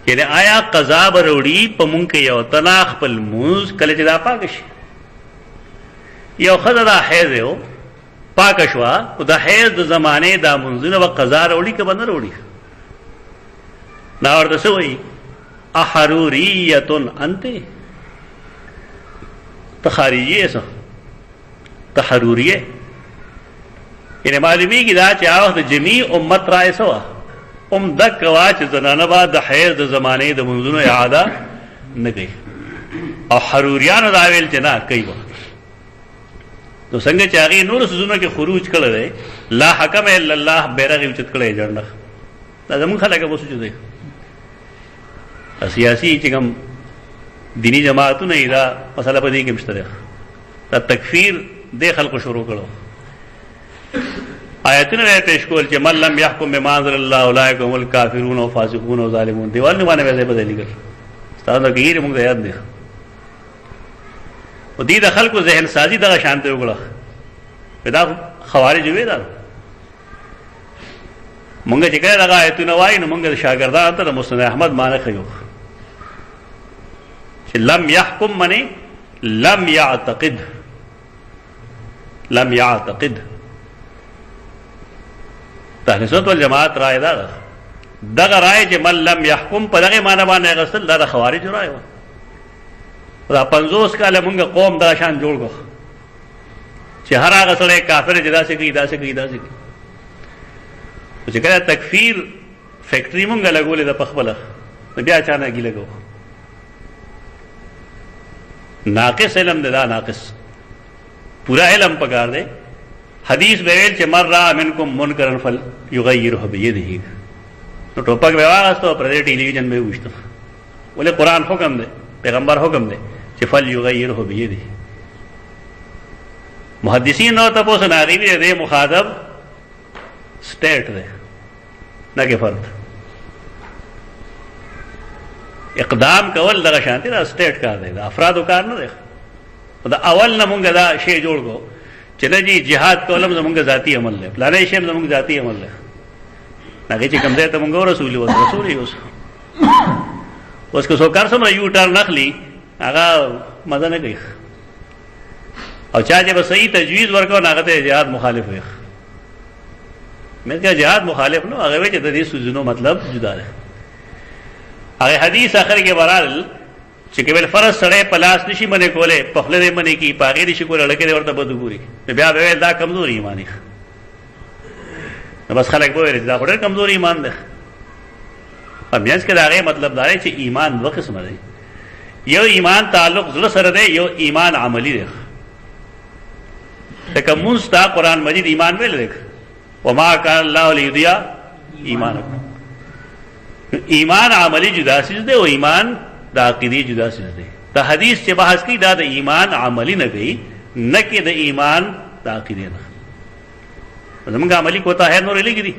یعنی آیا قضا بروڑی په مونږ کې یو تنا خپل موز کله چې دا پاک شي یو خدای دا حیض یو پاک شوا او دا حیض د زمانه دا منځونه و قضا وروړي که بنه وروړي نا ورته سوې احروریه انت تخاریه سو تحروریه یعنی معلومی کی دا چې هغه جميع امت رائے سوا دک وا چې زنانه با د حیض د زمانه د منځونو اعاده نه کوي او حروریانو دا ویل چې نه کوي تو څنګه چې هغه نور سوزونه کې خروج کړل دی لا حکم الا الله بیرغ اوچت کړي جوړنه دا زمون خلک به سوچو دی سیاسی چې کوم دینی جماعتونه یې دا مسله په دې کې مشته ده. دا تکفیر د خلکو شروع کړو. آیتونه یې پیش کول چې من لم يحكم بما انزل الله اولئک هم الکافرون والفاسقون والظالمون. دیوال نه باندې وځي بدلی کړ. ستاسو کې یې موږ یاد دی. او دې د خلکو ذهن سازي دغه شانته وکړه. دا خوارج وې دا. مونږ چې کله دغه آیتونه وایو نو مونږ شاګردانو ته د مسند احمد معنی خيو چې لم يحكم منی لم يعتقد. لم يعتقد اهل سنت والجماعت رائے دا دغه رائے چې من لم يحكم په دغه معنی باندې غسل دا د خوارج رائے و. دا 50 کاله مونږ قوم دا شان جوړ کو چې هر هغه سره کافر جدا سي کوي دا سي کوي دا سي کوي. چې کله تکفیر فیکټری مونږ لګولې د پخبله بیا چانه کې لګو. ناقص علم دا ناقص پورا علم پکار دے. حدیث بیل چې مر را منکم منکرن فل یغیره بيده. نو ټوپک وواغستو پر دې ټلویزیون میں وښتو ولې قرآن حکم دے پیغمبر حکم دے چې فل یغیره بيده. محدثین نو تاسو نه غوی دې مخاطب سٹیٹ دے نہ کہ فرد. اقدام کول دغه شانتی دا سٹیٹ کار دی. دا افرادو کار نه دی. دا اول نه مونږ دا شی جوړ کو چې نه جی جهاد کولم زمونږ ذاتی عمل دی. پلانې شی زمونږ ذاتی عمل دی. هغه چې کوم ځای ته مونږ رسول و رسول یوس اوس کو سو کار سم یو ټر نخلی هغه مزه نه کوي. او چا چې به صحیح تجویز ورکو هغه ته جهاد مخالف وي. مې کہا جهاد مخالف نو هغه چې د دې سوزونو مطلب جدا ده. هغه حدیث اخر کې ورال چې کول فرض سره پلاس نشي منې کوله په خپل دې منې کی پاګې دي شکول لکه ورته بدګوري بیا به دا کمزوري ایمانی. نو بس خلک وایي دا ډېر کمزوري ایمان ده. امیاس کې دا غي مطلب دا چې ایمان دوه قسمه دی. یو ایمان تعلق زړه سره دی یو ایمان عملی دی. لکه مستا قرآن مجید ایمان ویل دی وما كان الله ليضيع ایمانکم. ایمان عملی جدا سیز دی او ایمان دا عقیدی جدا سیز دی. دا حدیث چې بحث کی دا د ایمان عملی نه گئی نه کې د ایمان دا عقیدی نه. زمونږ عملی کوتا ہے نور لګی دی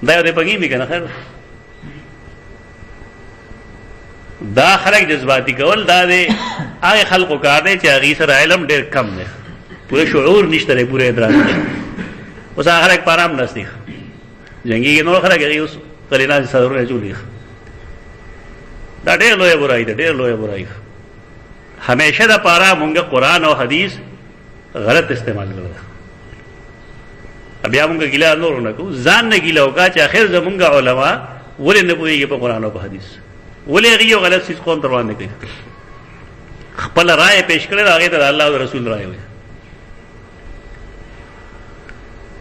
دا دې پګی می کنه خیر. دا خلق جذباتی کول دا دې هغه خلقو کار دی چې هغه سره علم ډېر کم دی. پورے شعور نشته لري پورے ادراک دی. اوس هغه خلک پارام نستی جنگي نور خلک هغه اوس کلینا سره چولې. دا ډېر لوی برای دی ډېر لوی برای. همیشه دا پارا مونږ قرآن او حدیث غلط استعمال کړل. بیا مونږ ګیلا نور نه کو ځان نه ګیلا وکا چې اخر زمونږ علما ولې نه پوهیږي په قرآن او په حدیث ولې هغه غلط څه قوم تر باندې کوي. خپل رائے پیش کړل هغه ته الله او رسول رائے وي.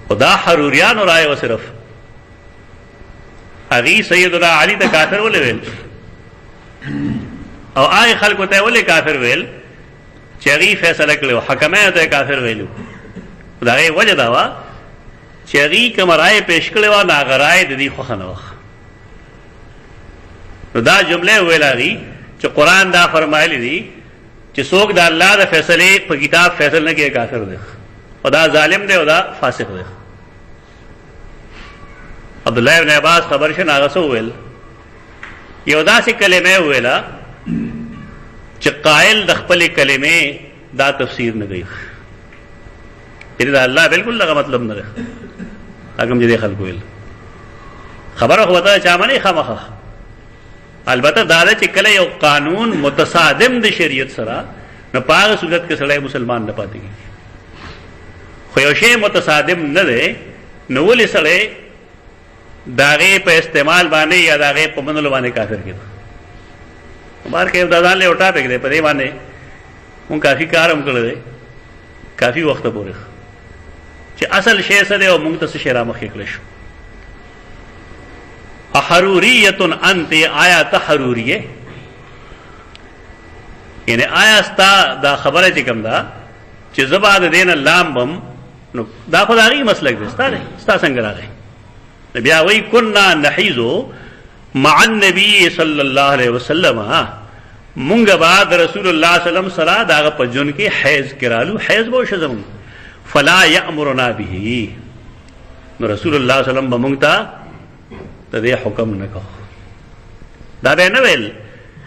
خدا حروریان رائے و صرف هغه سیدنا علی ته کافر ولې ویل او آی خلکو ته ولې کافر ویل چې هغه فیصله کړو حکمه ته کافر ویلو. دا یې وجه دا وا چې هغه کوم رائے پیش کړو نه غرائے د دې خو نه وخ. نو دا جمله ویلاري چې قرآن دا فرمایلی دي چې څوک د الله د فیصله په کتاب فیصله نه کوي کافر دی او دا ظالم دی او دا فاسق دی. عبد الله ابن عباس خبر شنه هغه سو ویل یو داسې کلمه ویلا چې قائل د خپل کلمې دا تفسیر نه کوي. یعنی دا الله بالکل لغه مطلب نه ده. هغه دې خلک ویل خبره هو ته چا باندې خامخه. البته دا چې کله یو قانون متصادم د شریعت سره نه پاغه صورت کې سړی مسلمان نه پاتې کیږي. خو یو شی متصادم نه ده نو ولې سړی داغه په استعمال باندې یا داغه په منلو باندې کافر کېږي. بار کې دا ځان له وټا پکې ده په دې باندې مون کافي کارم کړل کافي وخت پورې چې اصل شی سره او مونږ ته شرا مخې کړل شو. حروریت انت آیا تحروریه یعنی آیا ستا دا خبره چې کوم دا چې زبا د دین لام بم نو دا خدایي مسلک دی ستا څنګه راغی. بیا وی کنا نحیزو مع النبی صلی اللہ علیہ وسلم مونږ بعد رسول الله صلی الله علیه وسلم سره داغه په جون کې حیض کرالو حیض به شزم فلا یامرنا به نو رسول الله صلی الله علیه وسلم مونږ ته دې حکم نه کو دا به نه ویل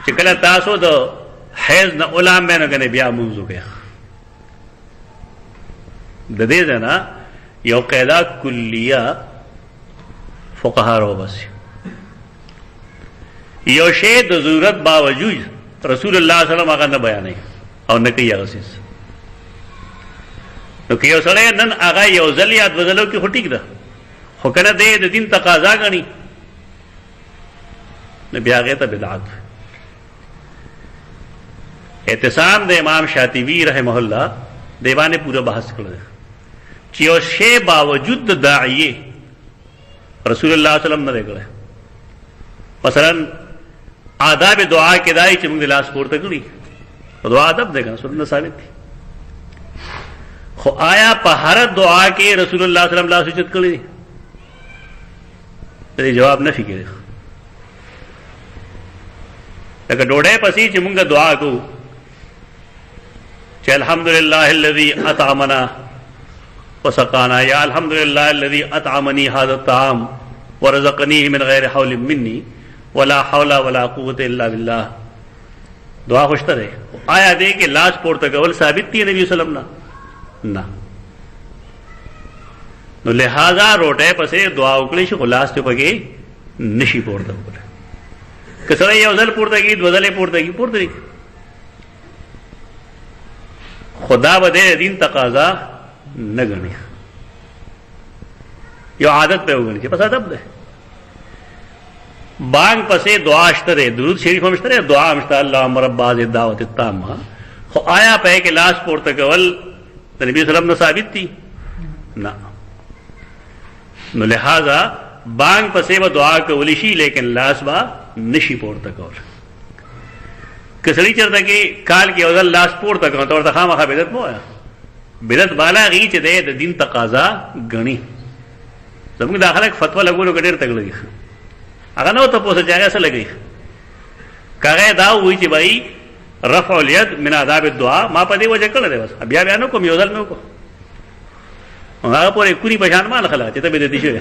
چې کله تاسو د حیض نه علام به نه کنه بیا مونږ وکړه د دې نه یو قاعده کلیه فقها رو بس یو شی د ضرورت باوجود رسول الله صلی الله علیه وسلم هغه نه بیانوي او نه کوي هغه څه نو که یو سړی نن هغه یو ځل یا دوه ځلو کې خو ټیک ده خو کنه د دین تقاضا غني نو بیا هغه ته بدعت اعتصام د امام شاطبی رحمه الله دیوانه پورا بحث کړل چې یو شی باوجود د داعیه رسول الله صلی الله علیه وسلم نه کړه مثلا آداب دعا کې دای چې موږ لاس پورته کړی دعا ادب ده کنه سنت ثابت دي خو آیا په هر دعا کې رسول الله صلی الله علیه وسلم لاس اوچت کړی دې جواب نه فکر لکه ډوډۍ پسې چې موږ دعا کوو چې الحمدلله الذي اطعمنا وسقانا یا الحمدلله الذي اطعمني هذا الطعام ورزقنيه من غیر حول مني ولا حول ولا قوت الا بالله دعا خوشته ده آیا دې کې لاس پورته کول ثابت دي نبی صلی الله علیه وسلم نه نو لہذا روټه پسې دعا وکړي چې خلاص ته پکې نشي پورته وکړي کسره یو ځل پورته کی دو ځلې پورته کی پورته خدا به دین تقاضا نه غني یو عادت په وګڼي چې پس ادب ده بانگ پسې دعا شته درود شریف هم شته دعا هم شته اللهم رب هذه الدعوه التامه خو آیا په کې لاس پورته کول د نبی صلی الله علیه وسلم ثابت دي نه نو لہذا بانگ پسې به دعا کولی شي لیکن لاس با نشي پورته کول کسړي چرته کې کال کې اول لاس پورته کوي ته خامخا بدعت مو بدعت بالا غي چې د دین تقاضا غني زموږ داخله فتوا لګولو ګډیر تګلږي هغه نو ته پوسه ځای سره لګي کاغه دا وایي چې بھائی رفع اليد من آداب الدعاء ما په دې وجه کړل دی بس بیا بیا نو کوم یو ځل نو کو هغه پورې کوري بشان مال خلا چې ته به دې شي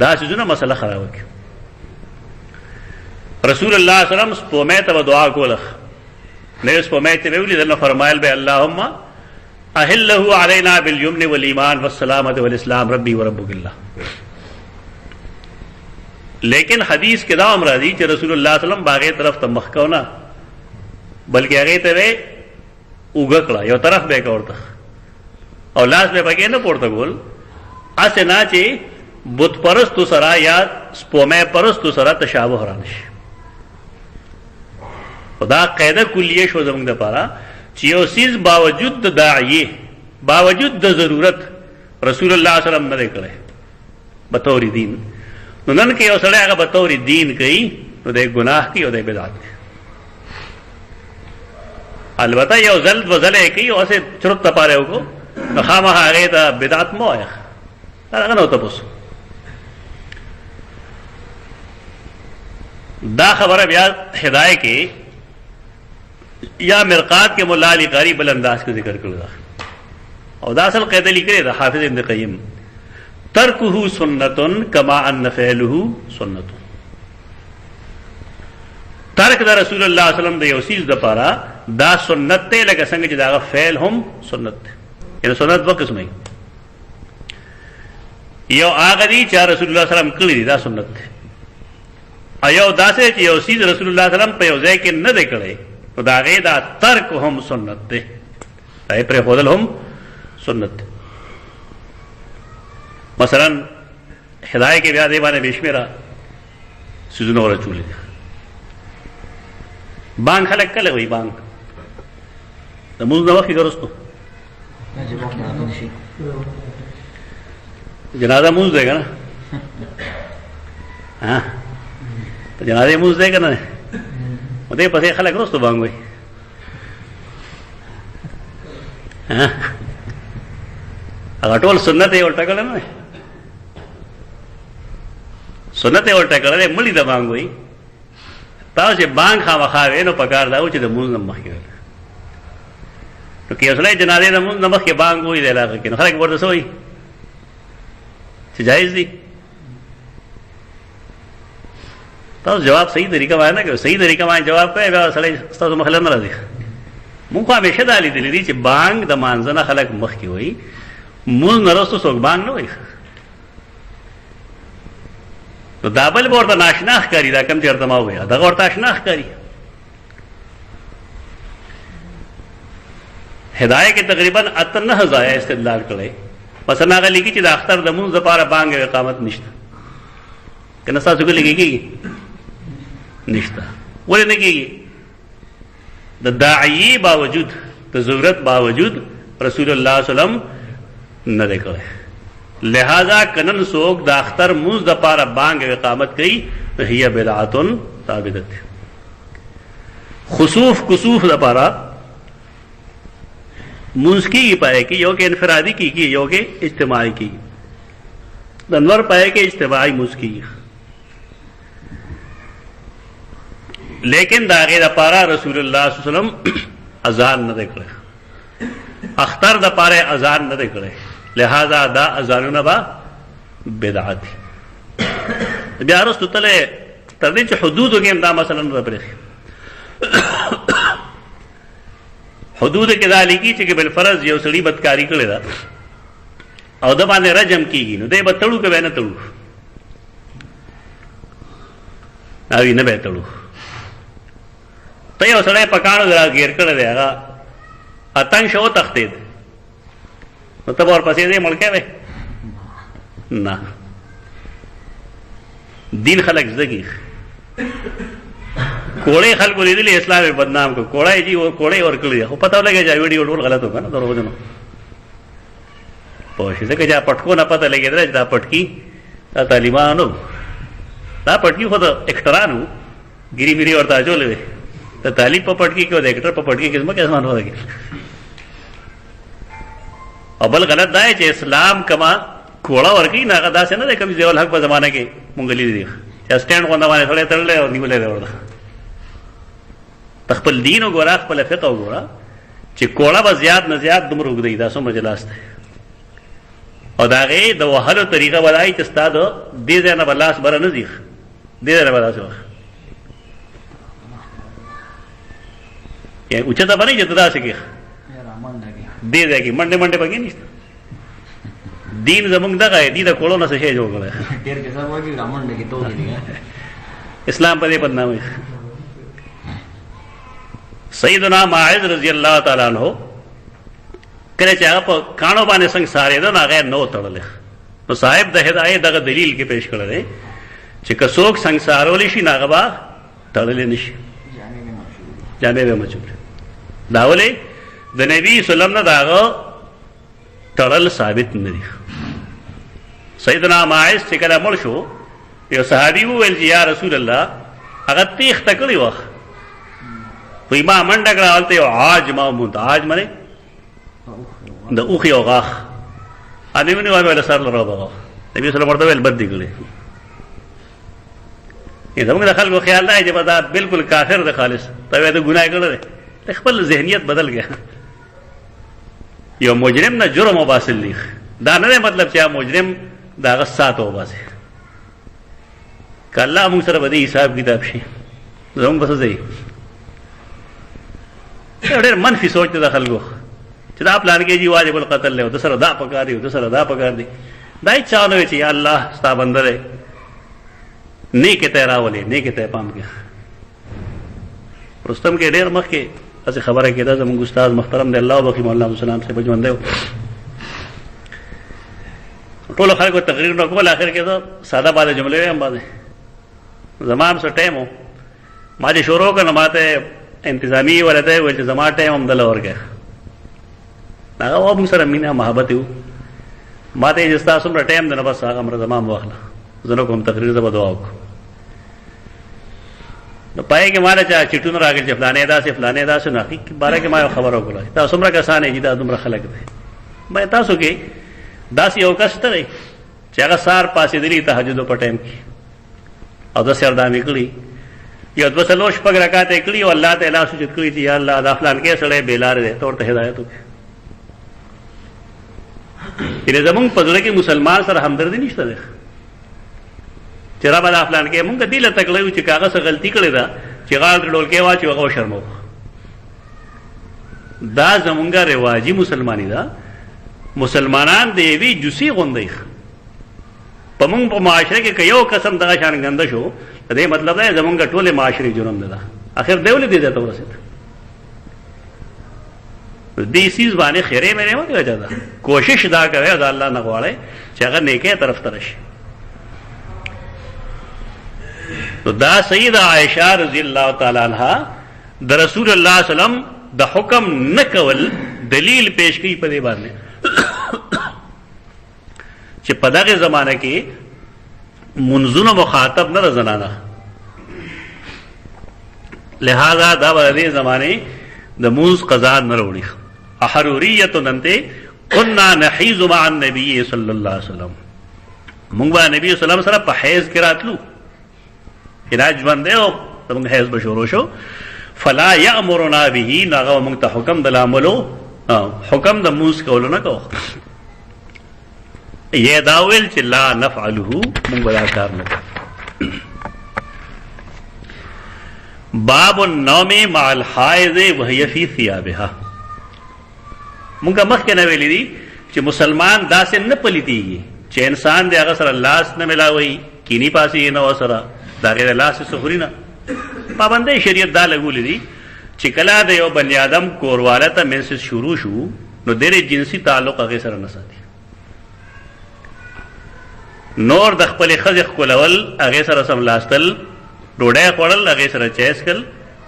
دا څه مسله خراب کی رسول الله صلی الله علیه وسلم په مې ته دعا کوله نه اس په مې ته ویلي دنه فرمایل به اللهم اهله علينا باليمن والايمان والسلامه والاسلام ربي وربك الله لیکن حدیث کې دا امر دی چې رسول الله صلی الله علیه وسلم باغې طرف ته مخ کو نه بلکې هغه ته وګکړه یو طرف به کوړه او لاس به پکې نه پورته ګول اسه نه چې بت پرستو سره یا سپومه پرستو سره تشابه رانش خدا قاعده کلیه شو زموږ د پاره چې یو سیز باوجود د داعیه باوجود د ضرورت رسول الله صلی الله علیه وسلم نه کړي به تور دین نو نن کې یو سړی هغه به تور دین کوي نو د ګناه کوي او د بدعت البته یو ځل وځلې کوي او اسه چرته پاره وکړو نو خامخا هغه ته بدعت مو آیا هغه نو ته پوس دا خبره بیا هدايه کې یا مرقات کے مولا علی قاری بل انداز کو ذکر کړو او دا اصل قاعده لیکره دا حافظ ابن قیم ترکه سنتن کما ان فعله سنت ترک دا رسول الله صلی الله علیه وسلم د یو سیز د پاره دا سنت ته لکه څنګه چې دا فعل هم سنت یعنی سنت په قسمه یو هغه دی چې رسول الله صلی الله علیه وسلم کړی دا سنت ایو داسې چې یو سیز رسول الله صلی الله علیه وسلم په یو ځای کې نه دی کړی نو دا غي دا ترک هم سنت دی دا پر خودل هم سنت دی. مثلا هدايه کې بیا دی باندې بشمیرا سيزونه ور چولې بانک خلک کله وي بانک د موږ نو وخت ګرستو جنازه موږ دی کنه ها جنازه موږ دی کنه مته پسې خلک ګرستو بانک وي ها هغه ټول سنت یې ولټ کړل نه سنت ورته کړل مړی د بانګ وای تاسو چې بانګ خامخا وینو پکار دا و چې د مونږ نه مخکې نو کې اصله جنازې د مونږ نه مخکې بانګ وای دی علاقه کې نو خلک ورته سوې چې جایز دي تاسو جواب صحیح طریقه وای نه کوي صحیح طریقه باندې جواب کوي بیا سړی تاسو مخله نه راځي مونږ همیشه دا لیدلې دي چې بانګ د مانځنه خلک مخکې وای مونږ نه رسو څوک بانګ نه وای نو دا بل ورته ناشنا ښکاري دا کم چېرته ما وویل دغه ورته اشنا ښکاري هدایه کې تقریبا 9 ځایه استدلال کړی مثلا هغه لیکي چې د اختر د مونځ لپاره بانګ اقامت نشته که نه ستاسو کې لیکي نشته ولې نه کېږي د داعیې باوجود د ضرورت باوجود رسول الله صلی الله علیه وسلم نه دی کړی لہذا کنن سوک د اختر مونځ د پاره بانګ اقامت کوي هي بدعت ثابته خصوف کسوف د پاره مونځ کی پائے کی یو کې انفرادی کی یو کې اجتماعی کی د انور پائے کې اجتماعی مونځ کی لیکن دا غیر پاره رسول الله صلی الله علیه وسلم اذان نه کړی اختر د پاره اذان نه کړی لہذا دا اذانونه با بدعت بیا رسو تله تر دې چې حدودو کې دا مثلا نه پرې حدود کې دا لیکي چې بل فرض یو سړي بدکاری کړی دا او د باندې رجم کیږي نو دې به تړو کې نه تړو اوی نه به تړو ته یو سړی پکانو درا غیر کړی دی هغه اتنګ شو تختید نو ته ورپسې دې ملکه وې نه دین خلق زدگی کوڑے خلق لیدلی اسلام بدنام کو کوڑا جی وہ کوڑے اور کړی خو پته لګی چې ویډیو ټول غلط وکړه درو ودنو پوه شي ځکه چې پټکو نه پته لګیدل دا پټکی دا طالبانو دا پټکی خو د اکټرانو ګری میری ورته چولې ته طالب په پټکی کې او د اکټر په پټکی کې څه اسمان وځي او بل غلط دا چې اسلام کما کوڑا ورکی نه غدا څنګه د کمی ځول حق په زمانه کې مونږ لیدي چې سټاند غونډه باندې سره تړلې او نیولې ورته خپل دین او ګورا خپل فقه او ګورا چې کوڑا به زیات نه زیات دومره وګدي دا سم مجلاس ده او دا غي د وهلو طریقه ولای چې استاد دې ځنه بلاس بر نه زیخ دې ځنه بلاس وخت یا اوچته باندې چې دا سکه دې ځکه منډه منډه پکې نشته دین زمونږ دغه دې د کوړو نه څه شی جوړ کړل ډېر کې سره وایي رامنډه کې تو دي اسلام په دې بدنامي سیدنا ماعز رضی الله تعالی عنہ کله چې هغه په کانو باندې څنګه ساري دا نه نو تړل نو صاحب د هدايت دغه دلیل کې پیش کړل دی چې کڅوک څنګه سارول شي ناغه با تړل نشي جامې به مچور داولې د نبی صلی الله علیه وسلم داغه تړل ثابت نه دي سیدنا ماعز چې کله مړ شو یو صحابي وویل یا رسول الله هغه تیخ تکړی وخت وی ما منډه کړه یو عاج ما منتاج منه د اوخي او غاخ اني مني وایي سر لره بابا نبی صلی الله علیه وسلم بد دي کړي زموږ د خلکو خیال دی چې دا بالکل کافر دی خالص ته د ګناه کړی خپل ذهنیت بدل گیا یو مجرم نه جرم وباسل لیک دا نه مطلب چې مجرم دا غسات وباسي کله موږ سره به حساب کتاب شي زموږ بس ځای ډېر منفي سوچ ته خلکو چې دا پلان کې جی واجب القتل له د سره دا پکار دی د سره دا پکار دی دای چانه چې یا الله ستا بندره نیک ته راولې نیک ته پام کې رستم کې ډېر مخ کې اسه خبره کېده زموږ استاد محترم دی الله وبخي مولانا سلام سے بجوند دی ټول خلکو تقریر نو کول اخر کې دا ساده باندې جملې هم باندې زمام سره ټیمو ما دې شروع کړه ماته انتظامی ولته ول چې زما ټیم هم دل ورګه هغه و موږ سره مینا محبت یو ماته چې تاسو سره ټیم نه بس هغه مر زمام واخله زنه کوم تقریر زما دعا وکړه نو پای کې مالا چا چټونه راغل چې فلانه دا سه نه کی بارے کې ما خبر وکړه تاسو څومره کسانې چې دا دومره خلک دي مې تاسو کې داس یو کس ته چې هغه سار پاسې دی تهجد په ټیم کې او د سردامي کړی یو دوه څلور شپږ رکعات یې کړي او الله تعالی سجد کړی چې یا الله دا فلان کې سړی بیلار دی ته ورته هدایت وکړي. یعنې زمونږ په زړه کې مسلمان سره همدردي نشته دی چې ربه دا فلان کې مونږ دې له تکړه یو چې کاغه څه غلطي کړې ده چې غاړه ترې ډولکې واچوي هغه وشرموو. دا زمونږ رواجي مسلماني ده. مسلمانان د یوې جوسې غوندې په مونږ په معاشره کې که یو قسم دغه شان ګنده شو د دې مطلب دی زمونږ ټولې معاشرې جرم ده. اخر دی ولې دې ځای ته ورسېد؟ دې سیز باندې خیرې مې نه وجه ده. کوشش دا کوئ د الله نه غواړئ چې هغه نیکۍ طرف ته راشي. نو دا سیدہ عائشہ رضی اللہ تعالی عنہ د رسول الله صلی الله علیه وسلم د حکم نه کول دلیل پیش کړي په دې باندې چې په دغه زمانه کې منځونه مخاطب نه زنانه، لہذا دا په دې زمانه د منځ قضا نه وروړي. احروریت ننته كنا نحیز مع النبي صلی الله علیه وسلم، موږ با نبی صلی الله علیه وسلم سره په حیض کې راتلو، علاج باندې او موږ حیض بشورو شو. فلا یامرنا به، ناغه موږ ته حکم د عملو حکم د موس کولو نه کوو. یہ داول چې لا نفعله، موږ بلا کار نه کوو. باب النوم مع الحائض وهي في ثيابها. موږ مخکې نه ویلي دي چې مسلمان داسې نه پلیتیږي چې انسان د هغه سره لاس نه ملاوي، کینی پاسي نه وسره دا غیر لاس سخري نه. پابندۍ شریعت دا لګولې دي چې کله د یو بني آدم کورواله ته منسس شروع شو نو ډېرې جنسي تعلق هغې سره نه ساتي. نور د خپلې ښځې ښکلول، هغې سره سملاستل، ډوډۍ خوړل، هغې سره چیس کل،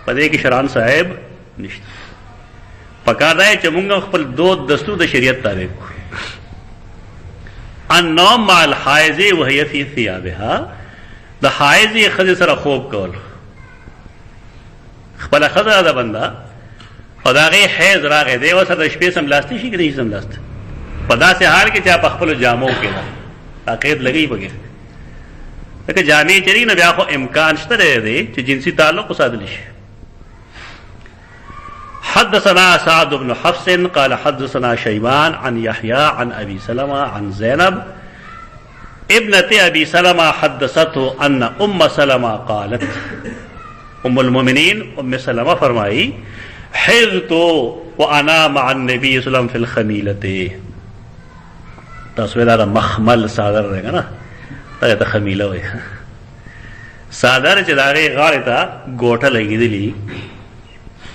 په دې کې شران صاحب نشته. پکار دی چې مونږ خپل دود دستور د شریعت تابع کړو. النوم مع الحائض وهي في ثيابها، د حائضې ښځې سره خوب کول. خپله ښځه ده بنده او د هغې حیض راغی، دی ورسره د شپې سملاستی شي که نه شي سملاست؟ په داسې حال کې چې په خپلو جامو کې ده عقید لګوي پکې، ځکه جامې چري نه بیا خو امکان شته دی چې جنسي تعلق وساتلی شي. حدثنا سعد بن حفص قال حدثنا شيبان عن يحيى عن ابي سلمة عن زينب ابنة ابي سلمة حدثته ان ام سلمة قالت، ام المؤمنین ام سلمہ فرمائی، حضت وانا مع النبي صلی اللہ علیہ وسلم فی الخمیلۃ. تاسو دا مخمل صادر رہے نا، دا ته خمیله وای صادر چې دا غي غاړه ته ګوټه لګیدلی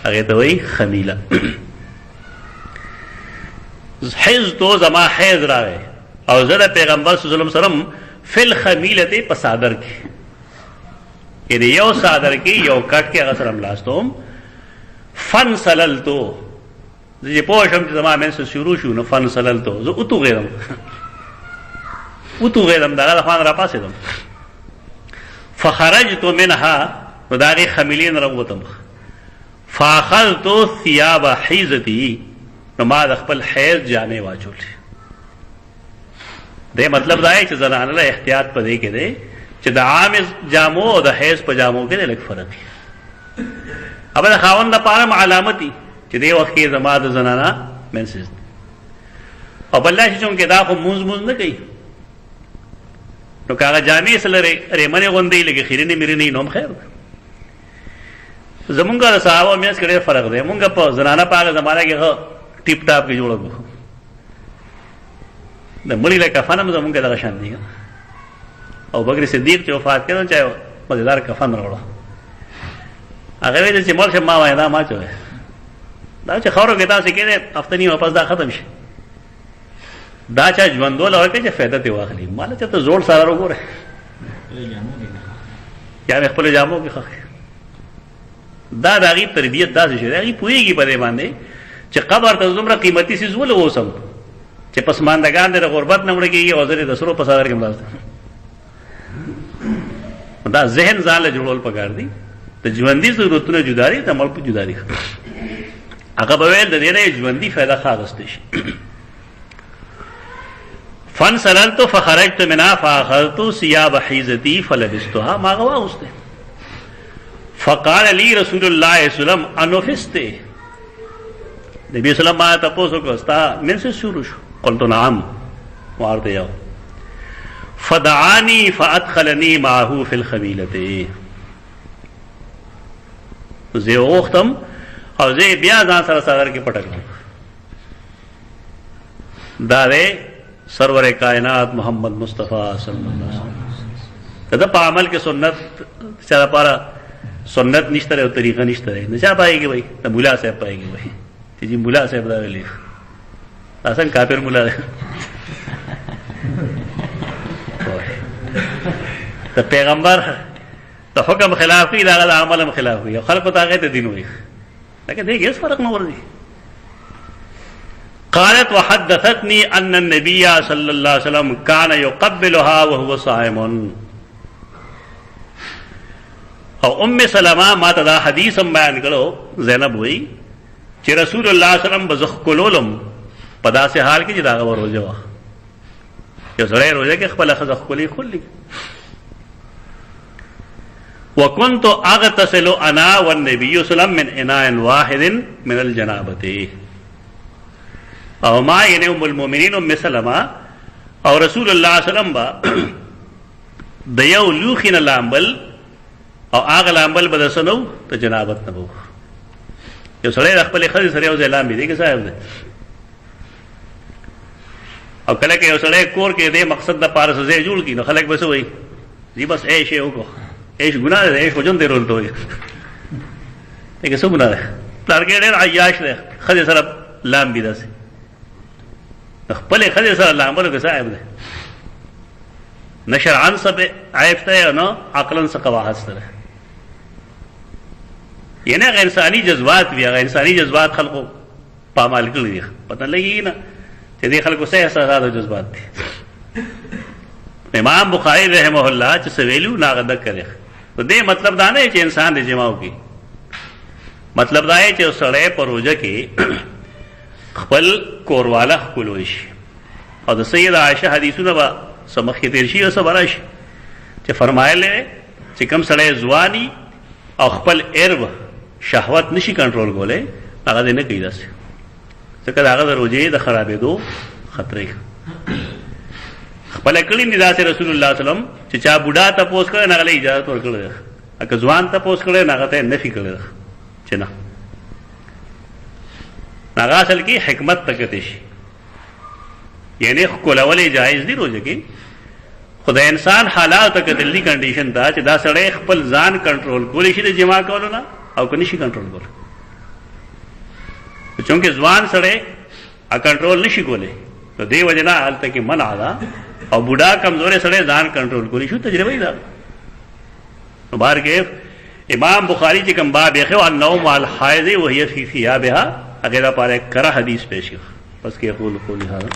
هغه ته وای خمیله. حضت زما حیض راغی او زه د پیغمبر صلی الله علیه وسلم فی الخمیلۃ په صادر کې، یعنی یو صادر کې یو کټ کې هغه سره ملاستوم. فن سللتو، زه پوه شم چې زما منس شروع شو نو فن سللتو، زه اتو غیرم دغه خوان را پاسېدم. فخرجت منها، نو د هغې خمیلې نه راووتم. فاخذت ثياب حیضتي، نو ما د خپل حیض جامې واچولې. دې مطلب دا دی چې زنانه له احتیاط په دې کې دی چې د عام جامو او د حیض په جامو کې لږ فرق وي. ابل د خاوند لپاره علامتي چې دې وخت کې زما د زنانه منسز او بل شي چې دا خو موز نه کوي، نو کاغه جامې سره ریمنې غوندې لږ خیرنې میرنې نوم خیر ده. زمونږ د صحابه میاس کې ډېر فرق دی. مونږ په زنانه په هغه زمانه کې ټیپ ټاپ کې جوړه کړو، د مړي له کفن هم زمونږ دغه شان دي. او بکر صدیق چې وفات کړو چا مزیدار کفن راوړو، هغه ویل چې مړ شم ما وای دا ما چوي دا چې خاورو کې تاسو کې هفتنی واپس دا ختم شي، دا چا ژوندول ورکړي چې فایده دی واخلي. مال چې ته زوړ سره وګوره یا خپل جامو کې خخ دا د هغې تربیت داسې شي، هغې پوهېږي په دې باندې چې قبر ته دومره قیمتي څیز ولې اوسم چې پسماندګان د غربت نه مړه کېږي او زه د سرو په صدر کې ملاسته. دا ذهن ځان له جوړول پکار دي. د ژوندي ضرورتونه جدا دي، د مړ په جدا دي. هغه به ویل د دې نه ژوندي فایده ښه اخیستی شي. فانسللت فخرجت منها فاخذت ثياب حيزتي فلبستها ما غواست. فقال لي رسول الله صلى الله عليه وسلم انفست. نبی صلی اللہ علیہ وسلم تپوسو کو استا من سے شروع شو. قلت نعم وارتے جاؤ. فدعانی فادخلنی معه فی الخمیلة. زه اوختم او زه بیا ځان سره صدر کې پټکم. دا سرور کائنات محمد مصطفیٰ صلی اللہ علیہ وسلم کدا پا عمل کے سنت چارا پارا سنت نشتر ہے اور طریقہ نشتر ہے. نشا پائے گی بھائی نہ ملا صاحب پائے گی بھائی. جی ملا صاحب دا ویلی آسان کافر ملا ہے. تو پیغمبر تو حکم خلاف ہوئی دا عمل خلاف ہوئی خلق طاقت دین ہوئی. لیکن دیکھیے اس فرق نہ ورزی. قالت وحدثتني ان النبي صلى الله عليه وسلم كان يقبلها وهو صائم. او ام سلمہ ما تدا حدیث بیان کرو زینب ہوئی کہ رسول اللہ صلی اللہ علیہ وسلم بزخ کلولم پدا سے حال کی جدا غور روزہ وا کہ سڑے روزے کے خپل خزخ کلی کلی. وكنت اغتسل انا والنبي صلى الله عليه وسلم من اناء واحد من الجنابه. او ما یعنی ام المؤمنین ام سلمہ او رسول اللہ صلی اللہ علیہ وسلم با دیو لوخین لامبل او آغا لامبل بدسنو تا جنابت نبو. یو سڑے رخبل خزی سڑے او زیلام بھی دے کہ صاحب دے او کلے کہ یو سڑے کور کے دے مقصد دا پارس زی جوڑ کی نو خلق بس ہوئی جی بس ایش ہے اوکو ایش گناہ دے ایش خجن دے رولتو ہوئی لیکن سو گناہ دے پلارکے دے عیاش دے خزی سر لام بھی دا سے خپل خدای سره لامبلو کې صاحب ده نه شرعن سب عیب ته نه عقلا څه قواعد سره یعنی غیر انسانی جذبات بیا غیر انسانی جذبات خلقو پامال کړی پتہ لګی نه چې دې خلقو سه احساسات او جذبات دي. امام بخاری رحمه الله چې سویلو ناغده کړي نو دې مطلب دا نه چې انسان دې جماو کی مطلب دا ہے چې سړی پروژه کې خپل کورواله خپلوي شي. او د سیدہ عائشہ حدیثونه با سمخ کې تیر شي او صبرش چې فرمایله چې کوم سړی ځواني او خپل ارب شهوت نشي کنټرول کولای هغه نه کوي داسې ځکه هغه د روزې د خرابېدو خطرې خپل کړي نه داسې رسول الله صلی الله علیه وسلم چې چا بوډا تپوس کړي نه غلې اجازه ورکړي اګه ځوان تپوس کړي نه غته نفي کړي چې نه ناغا اصل کی حکمت تکتش یعنی کولولی جائز دی روزه کې خدا انسان حالات تکتلی کنډیشن دا چې دا سړی خپل ځان کنټرول کولی شي د جما کولو نه او کني شي کنټرول کول چونکه ځوان سړی ا کنټرول نشي کولی نو دی وجنا حالت کې منع دا او بوډا کمزورې سړی ځان کنټرول کولی شو تجربه دا. نو بار کې امام بخاری چې کوم باب یې خو النوم الحائض وهي في ثيابها اگر پارے کرا حدیث پیش بس کہ قول قولی هذا